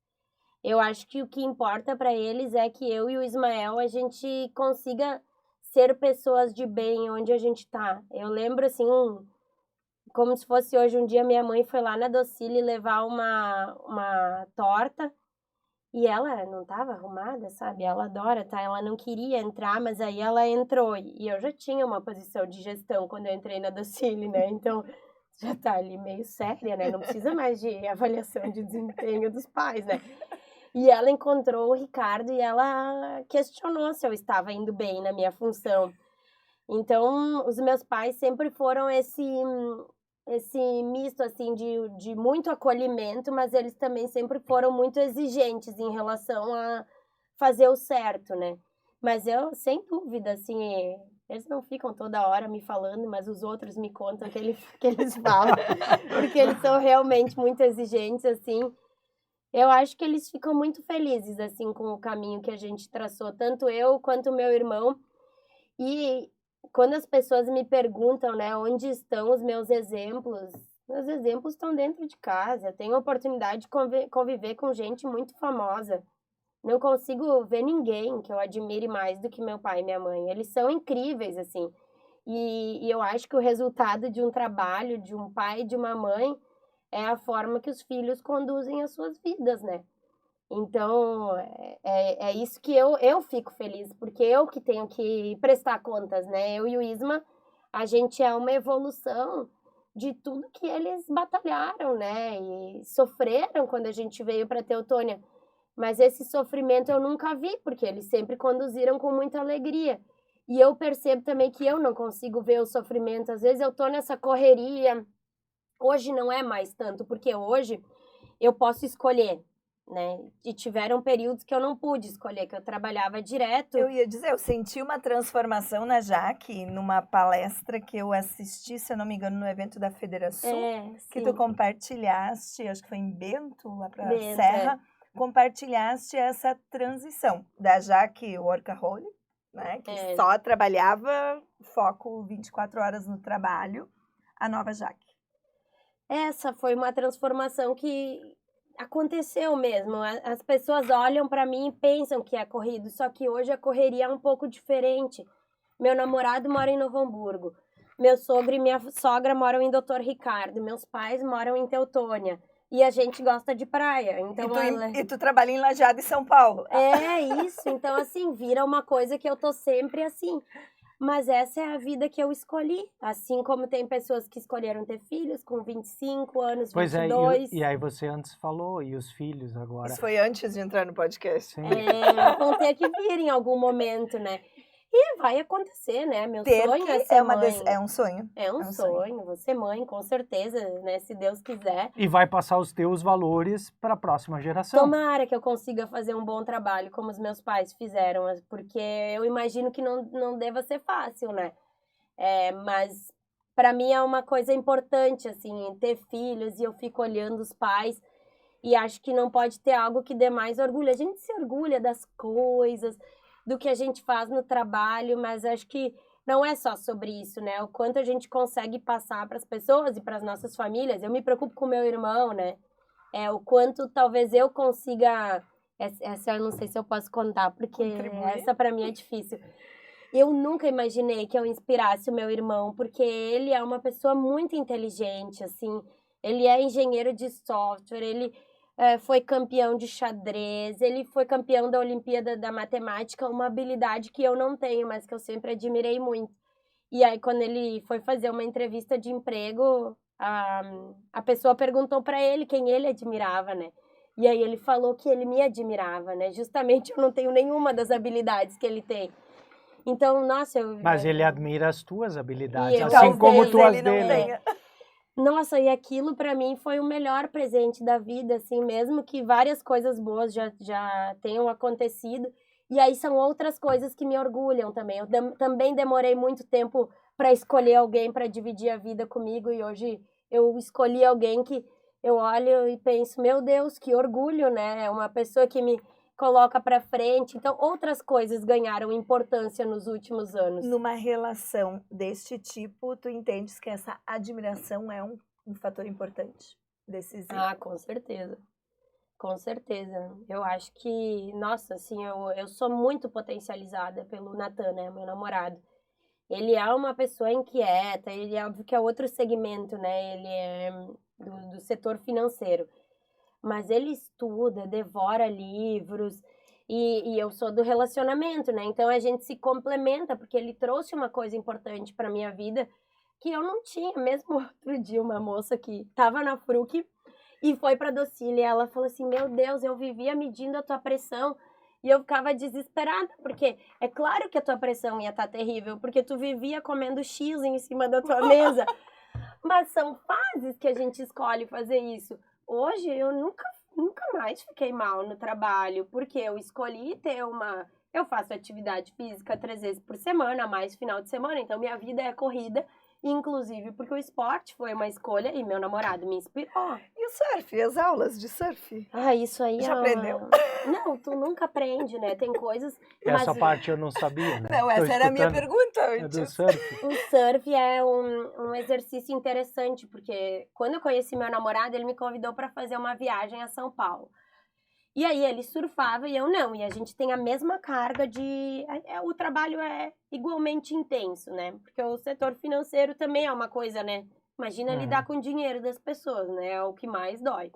S3: Eu acho que o que importa para eles é que eu e o Ismael, a gente consiga ser pessoas de bem onde a gente tá. Eu lembro, assim, como se fosse hoje, um dia minha mãe foi lá na Docile levar uma torta e ela não estava arrumada, sabe? Ela adora, tá? Ela não queria entrar, mas aí ela entrou. E eu já tinha uma posição de gestão quando eu entrei na Docile, né? Então, já tá ali meio séria, né? Não precisa mais de avaliação de desempenho dos pais, né? E ela encontrou o Ricardo e ela questionou se eu estava indo bem na minha função. Então, os meus pais sempre foram esse misto, assim, de muito acolhimento, mas eles também sempre foram muito exigentes em relação a fazer o certo, né? Mas eu, sem dúvida, assim, eles não ficam toda hora me falando, mas os outros me contam que eles falam, porque eles são realmente muito exigentes, assim. Eu acho que eles ficam muito felizes, assim, com o caminho que a gente traçou, tanto eu quanto o meu irmão. E quando as pessoas me perguntam, né, onde estão os meus exemplos estão dentro de casa. Eu tenho a oportunidade de conviver com gente muito famosa. Não consigo ver ninguém que eu admire mais do que meu pai e minha mãe. Eles são incríveis, assim. E eu acho que o resultado de um trabalho, de um pai e de uma mãe, é a forma que os filhos conduzem as suas vidas, né? Então, é isso que eu fico feliz, porque eu que tenho que prestar contas, né? Eu e o Isma, a gente é uma evolução de tudo que eles batalharam, né? E sofreram quando a gente veio para Teutônia. Mas esse sofrimento eu nunca vi, porque eles sempre conduziram com muita alegria. E eu percebo também que eu não consigo ver o sofrimento. Às vezes eu tô nessa correria. Hoje não é mais tanto, porque hoje eu posso escolher, né? E tiveram períodos que eu não pude escolher, que eu trabalhava direto.
S2: Eu ia dizer, eu senti uma transformação na Jaque, numa palestra que eu assisti, se eu não me engano, no evento da Federação, que tu compartilhaste, acho que foi em Bento, lá pra Serra, compartilhaste essa transição da Jaque workaholic, né? Que só trabalhava, foco 24 horas no trabalho, a nova Jaque.
S3: Essa foi uma transformação que aconteceu mesmo. As pessoas olham para mim e pensam que é corrido, só que hoje a correria é um pouco diferente. Meu namorado mora em Novo Hamburgo, meu sogro e minha sogra moram em Doutor Ricardo, meus pais moram em Teutônia e a gente gosta de praia. Então
S2: e tu trabalha em Lajeado, em São Paulo.
S3: É isso, então assim, vira uma coisa que eu tô sempre assim. Mas essa é a vida que eu escolhi. Assim como tem pessoas que escolheram ter filhos com 25 anos, 22.
S1: Pois é, e aí você antes falou, e os filhos agora.
S2: Isso foi antes de entrar no podcast.
S1: Sim.
S3: Vão ter que vir em algum momento, né? E vai acontecer, né? Meu sonho é ser mãe.
S2: É um sonho.
S3: É um sonho. Vou ser mãe, com certeza, né? Se Deus quiser.
S1: E vai passar os teus valores para a próxima geração.
S3: Tomara que eu consiga fazer um bom trabalho, como os meus pais fizeram, porque eu imagino que não deva ser fácil, né? Mas para mim é uma coisa importante, assim, ter filhos, e eu fico olhando os pais e acho que não pode ter algo que dê mais orgulho. A gente se orgulha das coisas, do que a gente faz no trabalho, mas acho que não é só sobre isso, né? O quanto a gente consegue passar para as pessoas e para as nossas famílias. Eu me preocupo com meu irmão, né? O quanto talvez eu consiga... Essa eu não sei se eu posso contar, porque essa para mim é difícil. Eu nunca imaginei que eu inspirasse o meu irmão, porque ele é uma pessoa muito inteligente, assim. Ele é engenheiro de software, ele foi campeão de xadrez, ele foi campeão da Olimpíada da Matemática, uma habilidade que eu não tenho, mas que eu sempre admirei muito. E aí, quando ele foi fazer uma entrevista de emprego, a pessoa perguntou para ele quem ele admirava, né? E aí ele falou que ele me admirava, né? Justamente eu não tenho nenhuma das habilidades que ele tem. Então, nossa,
S1: Mas ele admira as tuas habilidades,
S3: eu
S1: assim
S3: talvez
S1: como tu as
S2: ele não
S1: dele.
S2: tenha.
S3: Nossa, e aquilo pra mim foi o melhor presente da vida, assim, mesmo que várias coisas boas já tenham acontecido. E aí são outras coisas que me orgulham também. Eu também demorei muito tempo para escolher alguém para dividir a vida comigo e hoje eu escolhi alguém que eu olho e penso, meu Deus, que orgulho, né? É uma pessoa que me coloca para frente. Então, outras coisas ganharam importância nos últimos anos.
S2: Numa relação deste tipo, tu entendes que essa admiração é um fator importante, decisivo.
S3: Ah, com certeza. Com certeza. Eu acho que, nossa, assim, eu sou muito potencializada pelo Natan, né, meu namorado. Ele é uma pessoa inquieta, ele é óbvio que é outro segmento, né, ele é do setor financeiro. Mas ele estuda, devora livros e eu sou do relacionamento, né? Então a gente se complementa porque ele trouxe uma coisa importante para minha vida que eu não tinha. Mesmo outro dia uma moça que estava na Fruc e foi para Docile e ela falou assim: "Meu Deus, eu vivia medindo a tua pressão e eu ficava desesperada porque é claro que a tua pressão ia estar terrível porque tu vivia comendo X em cima da tua mesa". Mas são fases que a gente escolhe fazer isso. Hoje eu nunca mais fiquei mal no trabalho, porque eu escolhi ter eu faço atividade física 3 vezes por semana, mais final de semana, então minha vida é corrida, inclusive porque o esporte foi uma escolha e meu namorado me inspirou.
S2: E o surf, as aulas de surf?
S3: Ah, isso aí
S2: Já aprendeu?
S3: Não, tu nunca aprende, né? Tem coisas...
S1: Essa parte eu não sabia, né?
S2: Não, essa era a minha pergunta
S1: É do
S2: antes.
S1: surf.
S3: O surf é um exercício interessante, porque quando eu conheci meu namorado, ele me convidou para fazer uma viagem a São Paulo. E aí ele surfava e eu não, e a gente tem a mesma carga o trabalho é igualmente intenso, né? Porque o setor financeiro também é uma coisa, né? Imagina lidar com o dinheiro das pessoas, né? É o que mais dói.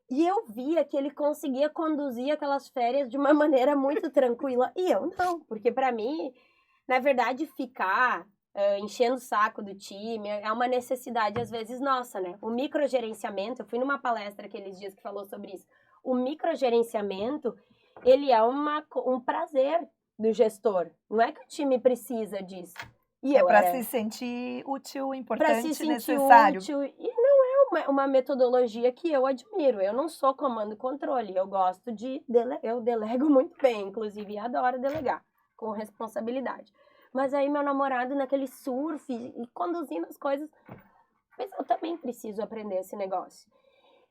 S3: E eu via que ele conseguia conduzir aquelas férias de uma maneira muito tranquila. E eu não, porque para mim, na verdade, ficar enchendo o saco do time é uma necessidade, às vezes, nossa, né? O microgerenciamento, eu fui numa palestra aqueles dias que falou sobre isso. O microgerenciamento, ele é um prazer do gestor. Não é que o time precisa disso. E
S2: é para se sentir útil, importante,
S3: pra se sentir
S2: necessário.
S3: Útil. E não é uma metodologia que eu admiro. Eu não sou comando e controle. Eu gosto eu delego muito bem, inclusive, e adoro delegar com responsabilidade. Mas aí meu namorado naquele surf e conduzindo as coisas, mas eu também preciso aprender esse negócio.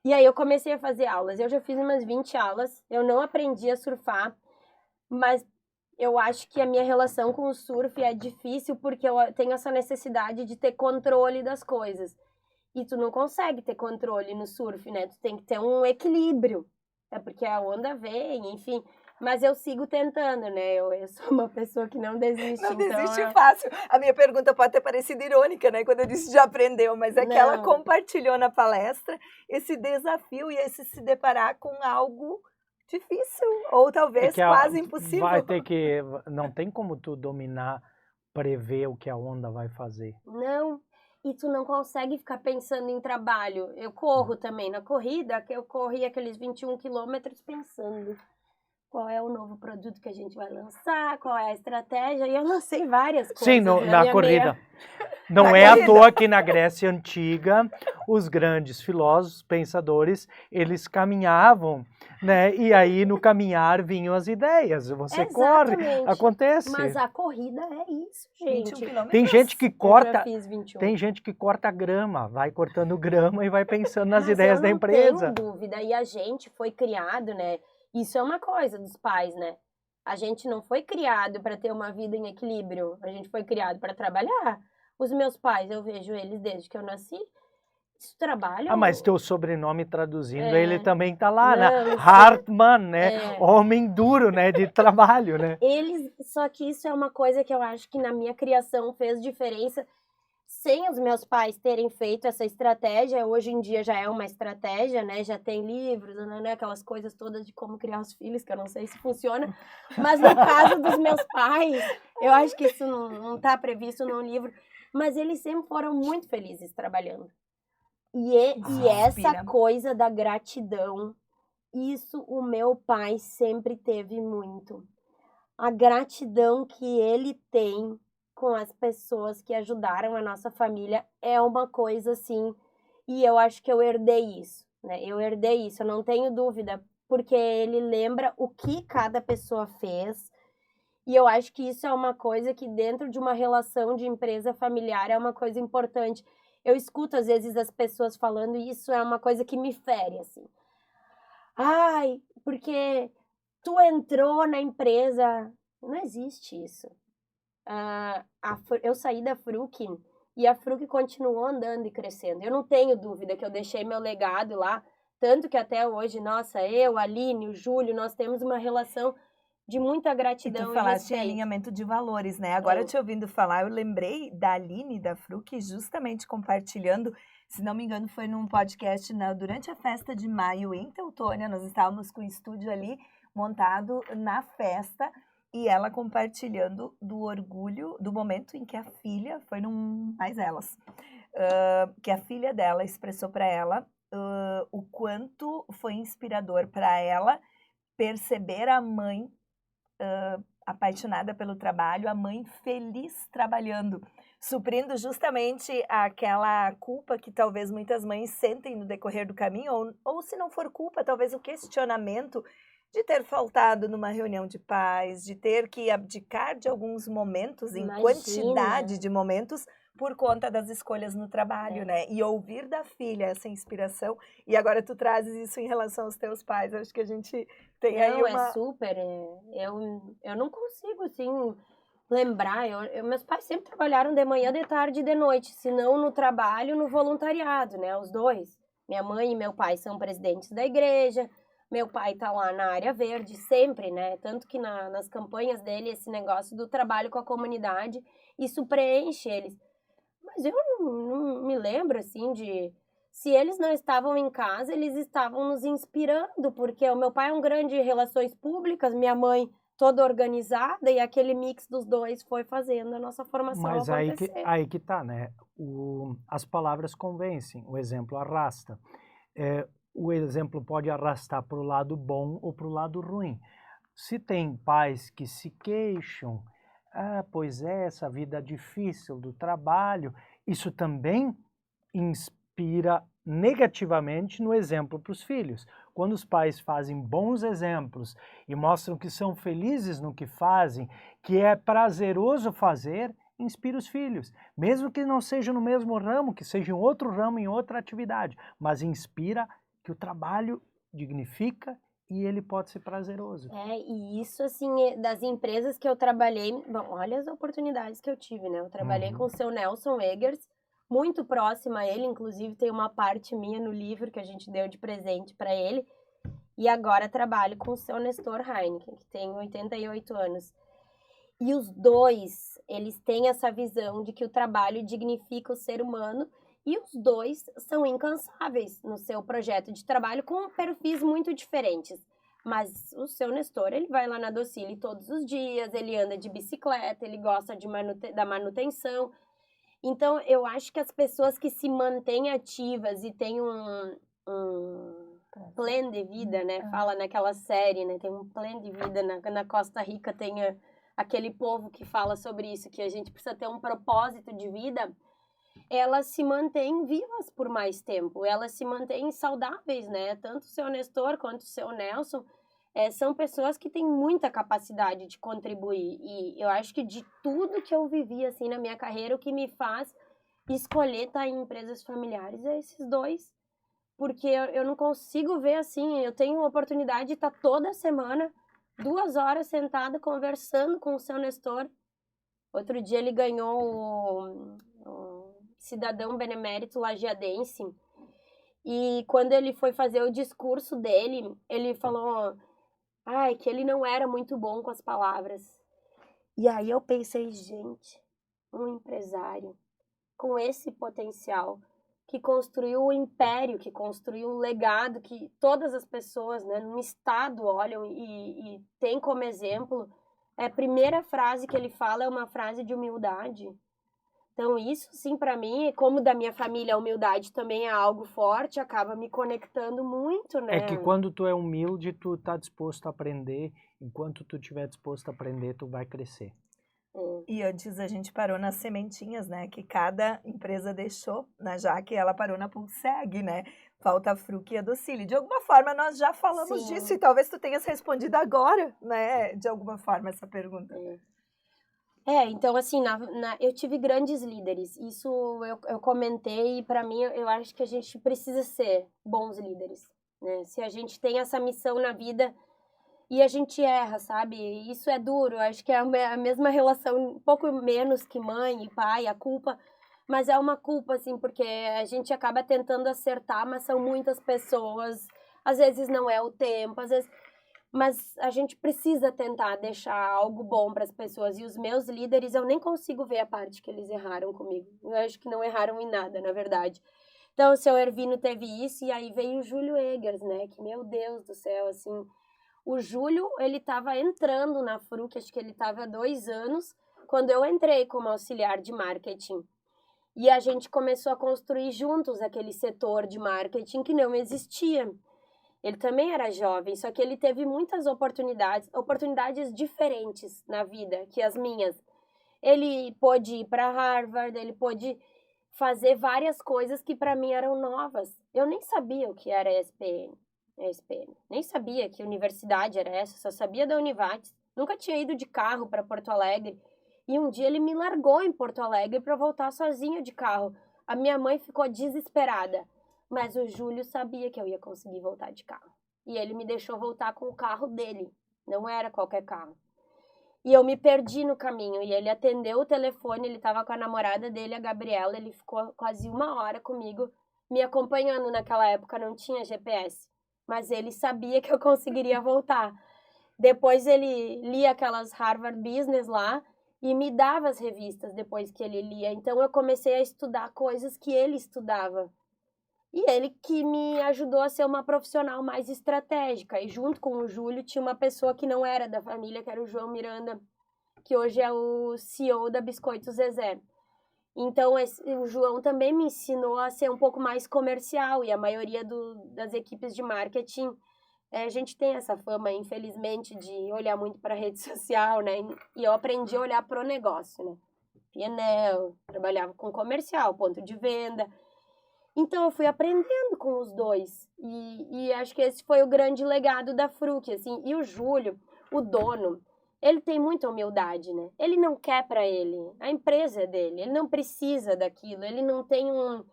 S3: E aí eu comecei a fazer aulas. Eu já fiz umas 20 aulas. Eu não aprendi a surfar, mas eu acho que a minha relação com o surf é difícil porque eu tenho essa necessidade de ter controle das coisas. E tu não consegue ter controle no surf, né? Tu tem que ter um equilíbrio. É porque a onda vem, enfim. Mas eu sigo tentando, né? Eu sou uma pessoa que não desiste.
S2: Não desiste
S3: então,
S2: fácil. A minha pergunta pode ter parecido irônica, né? Quando eu disse já aprendeu, mas é que ela compartilhou na palestra esse desafio e esse se deparar com algo difícil, ou talvez quase impossível.
S1: Vai ter que... Não tem como tu dominar, prever o que a onda vai fazer.
S3: Não. E tu não consegue ficar pensando em trabalho. Eu corro também. Na corrida, eu corri aqueles 21 quilômetros pensando qual é o novo produto que a gente vai lançar, qual é a estratégia. E eu lancei várias coisas.
S1: Sim, na corrida. Não é à toa que na Grécia Antiga, os grandes filósofos, pensadores, eles caminhavam, né? E aí no caminhar vinham as ideias. Você corre, acontece.
S3: Mas a corrida é isso, gente.
S2: 21
S1: tem gente que corta,
S3: fiz 21.
S1: tem gente que corta grama, vai cortando grama e vai pensando nas ideias da empresa.
S3: Não tenho dúvida. E a gente foi criado, né? Isso é uma coisa dos pais, né? A gente não foi criado para ter uma vida em equilíbrio. A gente foi criado para trabalhar. Os meus pais, eu vejo eles desde que eu nasci, eles trabalham.
S1: Ah, mas teu sobrenome traduzindo, ele também tá lá,
S3: não,
S1: né? Hartmann, né? Homem duro, né? De trabalho, né?
S3: Só que isso é uma coisa que eu acho que na minha criação fez diferença. Sem os meus pais terem feito essa estratégia, hoje em dia já é uma estratégia, né? Já tem livros, né? Aquelas coisas todas de como criar os filhos, que eu não sei se funciona. Mas no caso dos meus pais, eu acho que isso não está previsto no livro. Mas eles sempre foram muito felizes trabalhando. E essa coisa da gratidão isso o meu pai sempre teve muito. A gratidão que ele tem com as pessoas que ajudaram a nossa família é uma coisa assim, e eu acho que eu herdei isso, né? Eu herdei isso, eu não tenho dúvida, porque ele lembra o que cada pessoa fez, e eu acho que isso é uma coisa que dentro de uma relação de empresa familiar é uma coisa importante. Eu escuto às vezes as pessoas falando e isso é uma coisa que me fere, assim. Ai, porque tu entrou na empresa. Não existe isso. Eu saí da Fruc e a Fruc continuou andando e crescendo. Eu não tenho dúvida que eu deixei meu legado lá, tanto que até hoje, nossa, eu, a Aline, o Júlio, nós temos uma relação de muita gratidão
S2: tu
S3: e
S2: falaste em
S3: respeito.
S2: alinhamento de valores, né? Agora, te ouvindo falar, eu lembrei da Aline, da Fruc, justamente compartilhando, se não me engano, foi num podcast durante a festa de maio em Teutônia, nós estávamos com o estúdio ali montado na festa, e ela compartilhando do orgulho do momento em que a filha, foi num Mais Elas, que a filha dela expressou para ela o quanto foi inspirador para ela perceber a mãe apaixonada pelo trabalho, a mãe feliz trabalhando, suprindo justamente aquela culpa que talvez muitas mães sentem no decorrer do caminho, ou se não for culpa, talvez o questionamento de ter faltado numa reunião de pais, de ter que abdicar de alguns momentos, em quantidade de momentos, por conta das escolhas no trabalho, né? E ouvir da filha essa inspiração, e agora tu trazes isso em relação aos teus pais, acho que a gente tem aí uma...
S3: é super, eu não consigo, assim, lembrar, meus pais sempre trabalharam de manhã, de tarde e de noite, se não no trabalho, no voluntariado, né, os dois. Minha mãe e meu pai são presidentes da igreja, meu pai tá lá na área verde, sempre, né, tanto que nas campanhas dele, esse negócio do trabalho com a comunidade, isso preenche eles. Mas eu não me lembro, assim, se eles não estavam em casa, eles estavam nos inspirando, porque o meu pai é um grande relações públicas, minha mãe toda organizada, e aquele mix dos dois foi fazendo a nossa formação acontecer.
S1: Mas aí que tá, né? As palavras convencem, o exemplo arrasta. O exemplo pode arrastar para o lado bom ou para o lado ruim. Se tem pais que se queixam, pois é, essa vida difícil do trabalho, isso também inspira negativamente no exemplo para os filhos. Quando os pais fazem bons exemplos e mostram que são felizes no que fazem, que é prazeroso fazer, inspira os filhos. Mesmo que não seja no mesmo ramo, que seja em outro ramo, em outra atividade, mas inspira que o trabalho dignifica e ele pode ser prazeroso.
S3: E isso, assim, das empresas que eu trabalhei, bom, olha as oportunidades que eu tive, né? Eu trabalhei com o seu Nelson Eggers, muito próxima a ele, inclusive tem uma parte minha no livro que a gente deu de presente para ele, e agora trabalho com o seu Nestor Heineken, que tem 88 anos. E os dois, eles têm essa visão de que o trabalho dignifica o ser humano, e os dois são incansáveis no seu projeto de trabalho com perfis muito diferentes. Mas o seu Nestor, ele vai lá na Docile todos os dias, ele anda de bicicleta, ele gosta da manutenção. Então, eu acho que as pessoas que se mantêm ativas e têm um plano de vida, né? Fala naquela série, né? Tem um plano de vida. Na Costa Rica tem aquele povo que fala sobre isso, que a gente precisa ter um propósito de vida. Elas se mantêm vivas por mais tempo, elas se mantêm saudáveis, né? Tanto o seu Nestor quanto o seu Nelson são pessoas que têm muita capacidade de contribuir. E eu acho que de tudo que eu vivi assim na minha carreira, o que me faz escolher estar em empresas familiares é esses dois. Porque eu não consigo ver assim, eu tenho a oportunidade de estar toda semana, 2 horas sentada conversando com o seu Nestor. Outro dia ele ganhou o Cidadão Benemérito Lagiadense, e quando ele foi fazer o discurso dele, ele falou que ele não era muito bom com as palavras. E aí eu pensei, gente, um empresário com esse potencial, que construiu um império, que construiu um legado, que todas as pessoas, né, no estado olham e tem como exemplo, a primeira frase que ele fala é uma frase de humildade. Então, isso, sim, para mim, como da minha família, a humildade também é algo forte, acaba me conectando muito, né?
S1: É que quando tu é humilde, tu tá disposto a aprender. Enquanto tu estiver disposto a aprender, tu vai crescer.
S2: E antes a gente parou nas sementinhas, né? Que cada empresa deixou. Na Jaque, ela parou na Pulseg, né? Falta a Fruc e a Docile. De alguma forma, nós já falamos
S3: Sim.
S2: disso. E talvez tu tenhas respondido agora, né? De alguma forma, essa pergunta.
S3: Então, assim, eu tive grandes líderes. Isso eu comentei e, para mim, eu acho que a gente precisa ser bons líderes, né? Se a gente tem essa missão na vida e a gente erra, sabe? Isso é duro. Eu acho que é a mesma relação, um pouco menos que mãe e pai, a culpa. Mas é uma culpa, assim, porque a gente acaba tentando acertar, mas são muitas pessoas. Às vezes não é o tempo, às vezes... Mas a gente precisa tentar deixar algo bom para as pessoas. E os meus líderes, eu nem consigo ver a parte que eles erraram comigo. Eu acho que não erraram em nada, na verdade. Então, o seu Ervino teve isso, e aí veio o Júlio Eggers, né? Que, meu Deus do céu, assim... O Júlio, ele estava entrando na Fruc, acho que ele estava há 2 anos, quando eu entrei como auxiliar de marketing. E a gente começou a construir juntos aquele setor de marketing que não existia. Ele também era jovem, só que ele teve muitas oportunidades diferentes na vida que as minhas. Ele pôde ir para Harvard, ele pôde fazer várias coisas que para mim eram novas. Eu nem sabia o que era ESPM, nem sabia que universidade era essa, só sabia da Univates. Nunca tinha ido de carro para Porto Alegre. E um dia ele me largou em Porto Alegre para voltar sozinho de carro. A minha mãe ficou desesperada. Mas o Júlio sabia que eu ia conseguir voltar de carro. E ele me deixou voltar com o carro dele. Não era qualquer carro. E eu me perdi no caminho. E ele atendeu o telefone, ele estava com a namorada dele, a Gabriela. Ele ficou quase 1 hora comigo, me acompanhando. Naquela época não tinha GPS. Mas ele sabia que eu conseguiria voltar. Depois ele lia aquelas Harvard Business lá e me dava as revistas depois que ele lia. Então eu comecei a estudar coisas que ele estudava. E ele que me ajudou a ser uma profissional mais estratégica. E junto com o Júlio tinha uma pessoa que não era da família, que era o João Miranda, que hoje é o CEO da Biscoitos Zezé. Então o João também me ensinou a ser um pouco mais comercial. E a maioria das equipes de marketing, a gente tem essa fama, infelizmente, de olhar muito para a rede social, né? E eu aprendi a olhar para o negócio, né? P&L, trabalhava com comercial, ponto de venda. Então, eu fui aprendendo com os dois. E acho que esse foi o grande legado da Fruc, assim. E o Júlio, o dono, ele tem muita humildade, né? Ele não quer para ele. A empresa é dele. Ele não precisa daquilo. Ele não tem um...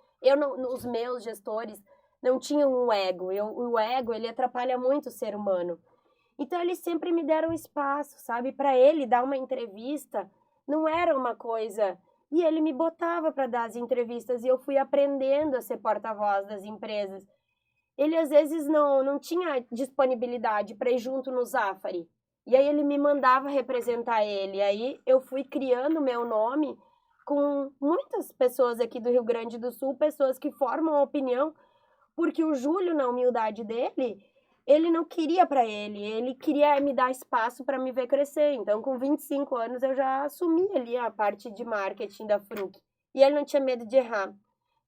S3: Os meus gestores não tinham um ego. O ego, ele atrapalha muito o ser humano. Então, eles sempre me deram espaço, sabe? Para ele dar uma entrevista, não era uma coisa... E ele me botava para dar as entrevistas e eu fui aprendendo a ser porta-voz das empresas. Ele, às vezes, não tinha disponibilidade para ir junto no Zafari. E aí ele me mandava representar ele. E aí eu fui criando meu nome com muitas pessoas aqui do Rio Grande do Sul, pessoas que formam opinião, porque o Júlio, na humildade dele... Ele não queria para ele queria me dar espaço para me ver crescer. Então, com 25 anos, eu já assumi ali a parte de marketing da Fruc. E ele não tinha medo de errar.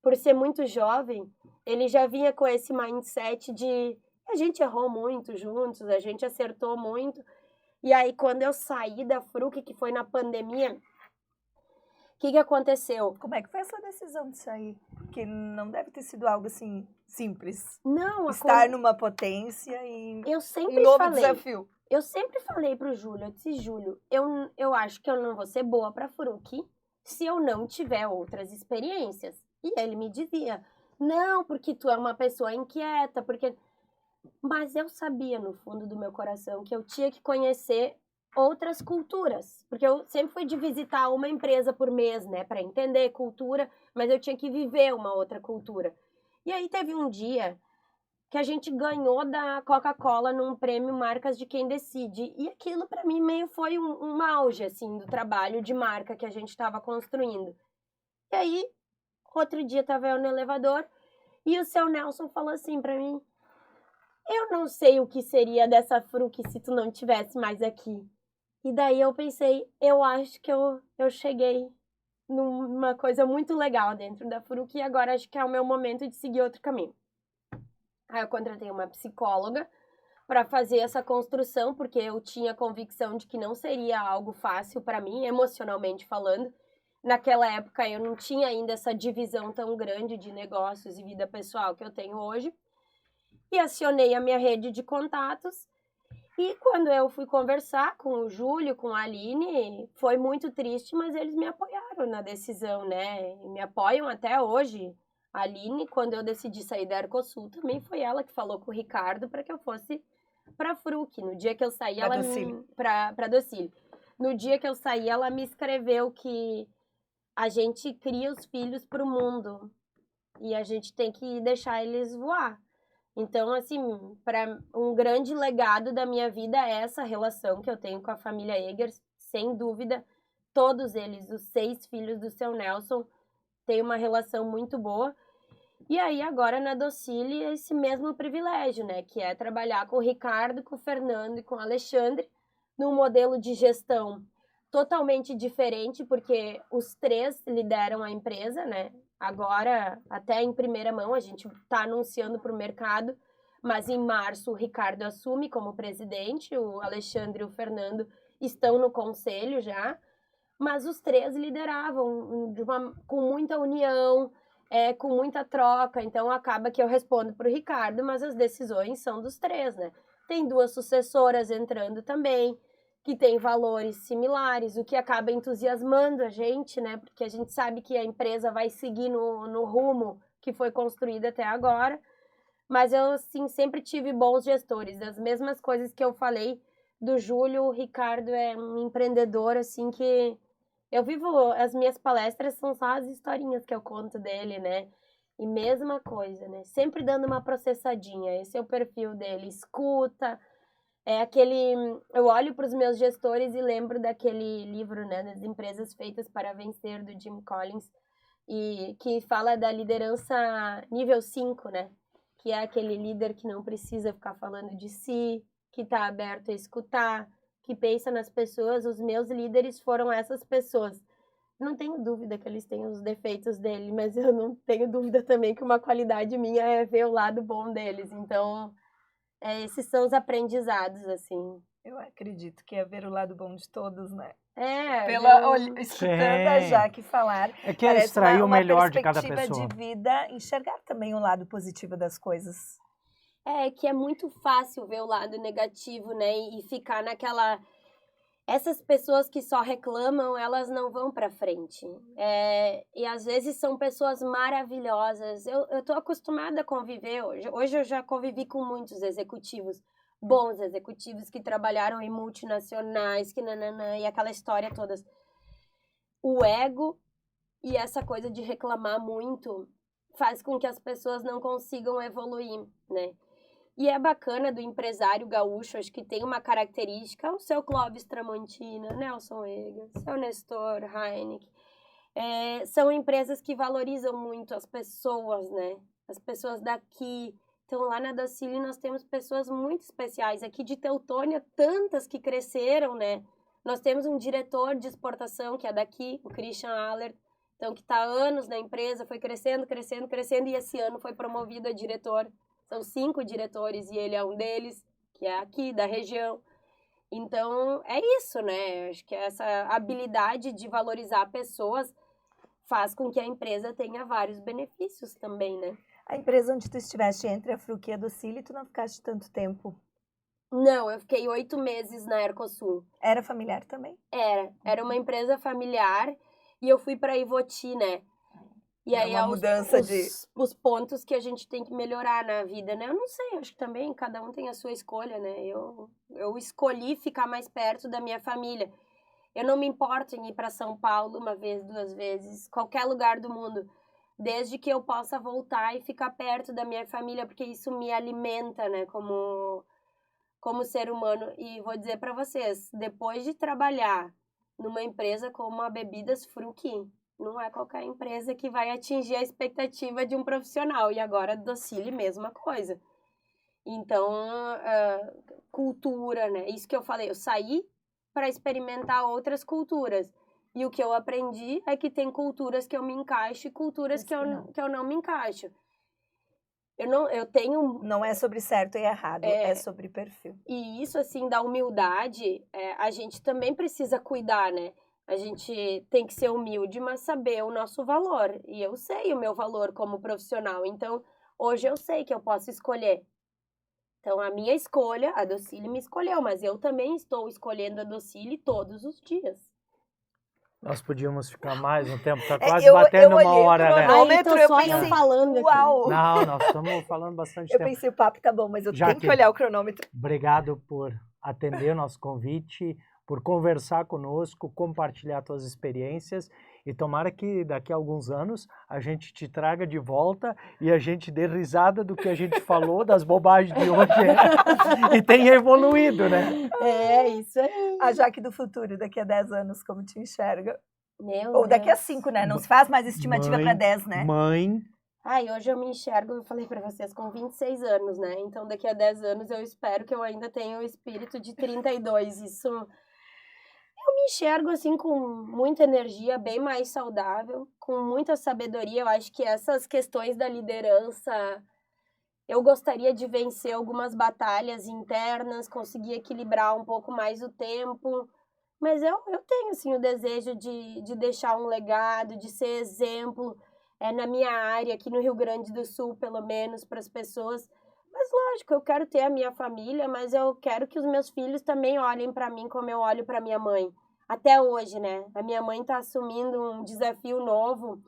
S3: Por ser muito jovem, ele já vinha com esse mindset de... A gente errou muito juntos, a gente acertou muito. E aí, quando eu saí da Fruc, que foi na pandemia, o que aconteceu?
S2: Como é que foi essa decisão de sair? Porque não deve ter sido algo assim simples.
S3: Não,
S2: estar numa potência e
S3: eu sempre
S2: um novo
S3: falei,
S2: desafio.
S3: Eu sempre falei pro Júlio, eu disse, Júlio, eu acho que eu não vou ser boa pra Fruc se eu não tiver outras experiências. E ele me dizia, não, porque tu é uma pessoa inquieta, porque... Mas eu sabia no fundo do meu coração que eu tinha que conhecer outras culturas, porque eu sempre fui de visitar uma empresa por mês, né, para entender cultura, mas eu tinha que viver uma outra cultura. E aí teve um dia que a gente ganhou da Coca-Cola num prêmio Marcas de Quem Decide, e aquilo para mim meio foi um auge, assim, do trabalho de marca que a gente estava construindo. E aí, outro dia estava eu no elevador, e o seu Nelson falou assim para mim, eu não sei o que seria dessa Fruc se tu não tivesse mais aqui. E daí eu pensei, eu acho que eu cheguei numa coisa muito legal dentro da Fruc e agora acho que é o meu momento de seguir outro caminho. Aí eu contratei uma psicóloga para fazer essa construção, porque eu tinha convicção de que não seria algo fácil para mim, emocionalmente falando. Naquela época eu não tinha ainda essa divisão tão grande de negócios e vida pessoal que eu tenho hoje. E acionei a minha rede de contatos. E quando eu fui conversar com o Júlio, com a Aline, foi muito triste, mas eles me apoiaram na decisão, né? E me apoiam até hoje. A Aline, quando eu decidi sair da Arcosul, também foi ela que falou com o Ricardo para que eu fosse para a Fruc. No dia que eu saí, ela para Docile. No dia que eu saí, ela me escreveu que a gente cria os filhos para o mundo e a gente tem que deixar eles voar. Então, assim, para um grande legado da minha vida é essa relação que eu tenho com a família Eggers, sem dúvida. Todos eles, os 6 filhos do seu Nelson, têm uma relação muito boa. E aí, agora na Docile, esse mesmo privilégio, né? Que é trabalhar com o Ricardo, com o Fernando e com o Alexandre, num modelo de gestão totalmente diferente, porque os 3 lideram a empresa, né? Agora, até em primeira mão, a gente está anunciando para o mercado, mas em março o Ricardo assume como presidente, o Alexandre e o Fernando estão no conselho já, mas os 3 lideravam com muita união, com muita troca, então acaba que eu respondo para o Ricardo, mas as decisões são dos 3, né? Tem 2 sucessoras entrando também, que tem valores similares, o que acaba entusiasmando a gente, né? Porque a gente sabe que a empresa vai seguir no rumo que foi construído até agora. Mas eu, assim, sempre tive bons gestores. As mesmas coisas que eu falei do Júlio, o Ricardo é um empreendedor, assim, que eu vivo... As minhas palestras são só as historinhas que eu conto dele, né? E mesma coisa, né? Sempre dando uma processadinha. Esse é o perfil dele. Escuta... É aquele... Eu olho para os meus gestores e lembro daquele livro, né, das empresas feitas para vencer, do Jim Collins, e que fala da liderança nível 5, né? Que é aquele líder que não precisa ficar falando de si, que está aberto a escutar, que pensa nas pessoas. Os meus líderes foram essas pessoas. Não tenho dúvida que eles têm os defeitos dele, mas eu não tenho dúvida também que uma qualidade minha é ver o lado bom deles. Então... esses são os aprendizados, assim.
S2: Eu acredito que é ver o lado bom de todos, né?
S1: Sim.
S2: Escutando a Jaque falar.
S1: É que é extrair o melhor de cada
S2: perspectiva
S1: pessoa.
S2: de vida, enxergar também o lado positivo das coisas.
S3: É que é muito fácil ver o lado negativo, né? E ficar naquela... Essas pessoas que só reclamam, elas não vão pra frente. E às vezes são pessoas maravilhosas. Eu tô acostumada a conviver hoje. Hoje eu já convivi com muitos executivos, bons executivos que trabalharam em multinacionais, e aquela história toda. O ego e essa coisa de reclamar muito faz com que as pessoas não consigam evoluir, né? E é bacana do empresário gaúcho, acho que tem uma característica, o seu Clóvis Tramontina, Nelson Eggers, seu Nestor Heineken. São empresas que valorizam muito as pessoas, né? As pessoas daqui. Então, lá na Docile nós temos pessoas muito especiais. Aqui de Teutônia, tantas que cresceram, né? Nós temos um diretor de exportação, que é daqui, o Christian Aller, então, que está há anos na empresa, foi crescendo, e esse ano foi promovido a diretor. São 5 diretores e ele é um deles, que é aqui da região. Então, é isso, né? Acho que essa habilidade de valorizar pessoas faz com que a empresa tenha vários benefícios também, né?
S2: A empresa onde tu estiveste entre a Fruc e a Docile, tu não ficaste tanto tempo?
S3: Não, eu fiquei 8 meses na Ercosul.
S2: Era familiar também?
S3: Era uma empresa familiar e eu fui para Ivoti, né? E aí
S2: uma mudança
S3: os pontos que a gente tem que melhorar na vida, né? Eu não sei, acho que também cada um tem a sua escolha, né? Eu escolhi ficar mais perto da minha família. Eu não me importo em ir para São Paulo 1 vez, 2 vezes, qualquer lugar do mundo, desde que eu possa voltar e ficar perto da minha família, porque isso me alimenta, né? Como ser humano. E vou dizer para vocês, depois de trabalhar numa empresa como a Bebidas Fruc, não é qualquer empresa que vai atingir a expectativa de um profissional. E agora, Docile, mesma coisa. Então, cultura, né? Isso que eu falei, eu saí para experimentar outras culturas. E o que eu aprendi é que tem culturas que eu me encaixo e culturas que eu não me encaixo. Eu tenho...
S2: Não é sobre certo e errado, é sobre perfil.
S3: E isso, assim, da humildade, a gente também precisa cuidar, né? A gente tem que ser humilde, mas saber o nosso valor. E eu sei o meu valor como profissional. Então, hoje eu sei que eu posso escolher. Então, a minha escolha, a Docile me escolheu, mas eu também estou escolhendo a Docile todos os dias.
S1: Nós podíamos ficar mais um tempo, tá quase batendo uma hora, né?
S2: Eu pensei,
S3: falando
S2: uau!
S1: Aqui. Não, nós estamos falando bastante tempo.
S2: Eu pensei, o papo tá bom, mas eu tenho que olhar o cronômetro.
S1: Obrigado por atender o nosso convite, por conversar conosco, compartilhar suas experiências e tomara que daqui a alguns anos a gente te traga de volta e a gente dê risada do que a gente falou, das bobagens de hoje e tenha evoluído, né?
S3: Isso aí.
S2: A Jaque do futuro, daqui a 10 anos, como te enxerga?
S3: Ou
S2: daqui a 5, né? Não se faz mais estimativa para 10, né?
S1: Mãe.
S3: Hoje eu me enxergo, eu falei pra vocês, com 26 anos, né? Então daqui a 10 anos eu espero que eu ainda tenha o espírito de 32. Isso... Eu me enxergo, assim, com muita energia, bem mais saudável, com muita sabedoria. Eu acho que essas questões da liderança, eu gostaria de vencer algumas batalhas internas, conseguir equilibrar um pouco mais o tempo. Mas eu tenho, assim, o desejo de deixar um legado, de ser exemplo na minha área, aqui no Rio Grande do Sul, pelo menos, para as pessoas. Mas, lógico, eu quero ter a minha família, mas eu quero que os meus filhos também olhem para mim como eu olho para minha mãe. Até hoje, né? A minha mãe está assumindo um desafio novo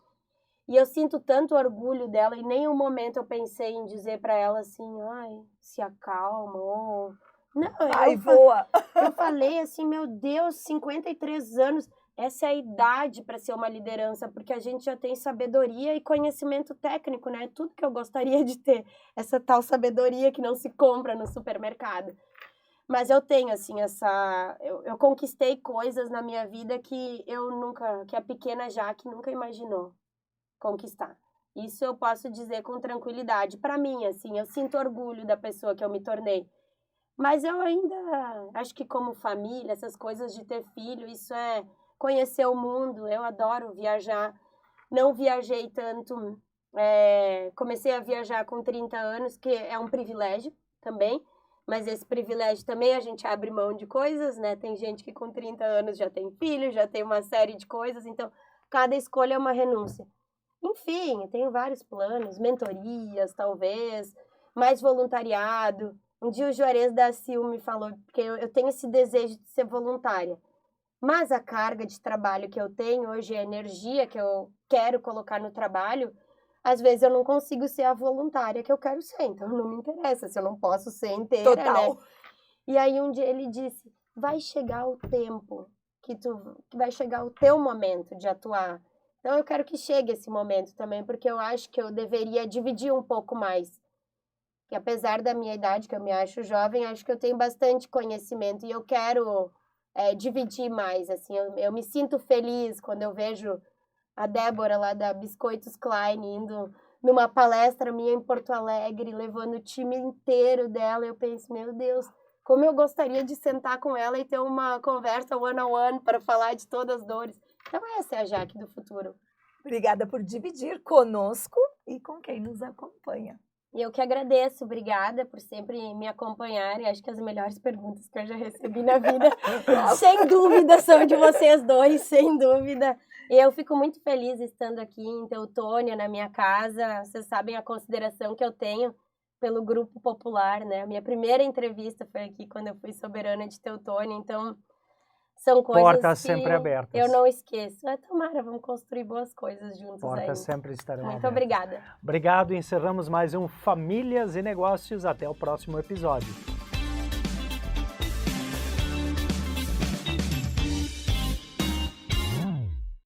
S3: e eu sinto tanto orgulho dela. Em nenhum momento eu pensei em dizer para ela assim, ai, se acalma, ou... Não,
S2: voa!
S3: Eu falei assim, meu Deus, 53 anos... Essa é a idade para ser uma liderança, porque a gente já tem sabedoria e conhecimento técnico, né? Tudo que eu gostaria de ter, essa tal sabedoria que não se compra no supermercado. Mas eu tenho, assim, eu conquistei coisas na minha vida que que a pequena Jaque nunca imaginou conquistar. Isso eu posso dizer com tranquilidade. Para mim, assim, eu sinto orgulho da pessoa que eu me tornei. Mas eu ainda acho que como família, essas coisas de ter filho, isso é... conhecer o mundo, eu adoro viajar, não viajei tanto, comecei a viajar com 30 anos, que é um privilégio também, mas esse privilégio também a gente abre mão de coisas, né? Tem gente que com 30 anos já tem filho, já tem uma série de coisas, então cada escolha é uma renúncia. Enfim, eu tenho vários planos, mentorias talvez, mais voluntariado. Um dia o Juarez da Sil me falou, porque eu tenho esse desejo de ser voluntária. Mas a carga de trabalho que eu tenho hoje, a energia que eu quero colocar no trabalho, às vezes eu não consigo ser a voluntária que eu quero ser. Então não me interessa se eu não posso ser inteira,
S2: Total.
S3: né? E aí um dia ele disse, vai chegar o tempo, que vai chegar o teu momento de atuar. Então eu quero que chegue esse momento também, porque eu acho que eu deveria dividir um pouco mais. Que apesar da minha idade, que eu me acho jovem, acho que eu tenho bastante conhecimento e eu quero... dividir mais, assim, eu me sinto feliz quando eu vejo a Débora lá da Biscoitos Klein indo numa palestra minha em Porto Alegre, levando o time inteiro dela, eu penso, meu Deus, como eu gostaria de sentar com ela e ter uma conversa one-on-one para falar de todas as dores. Então essa é a Jaque do futuro.
S2: Obrigada por dividir conosco e com quem nos acompanha.
S3: E eu que agradeço, obrigada por sempre me acompanharem. Acho que as melhores perguntas que eu já recebi na vida, sem dúvida, são de vocês dois, sem dúvida. E eu fico muito feliz estando aqui em Teutônia, na minha casa. Vocês sabem a consideração que eu tenho pelo Grupo Popular, né? A minha primeira entrevista foi aqui quando eu fui soberana de Teutônia, então são coisas
S1: Portas
S3: que
S1: sempre abertas.
S3: Eu não esqueço. Tomara, vamos construir boas coisas juntos aí.
S1: Portas sempre estarão
S3: Muito
S1: abertas.
S3: obrigada.
S1: Obrigado, encerramos mais um Famílias e Negócios. Até o próximo episódio.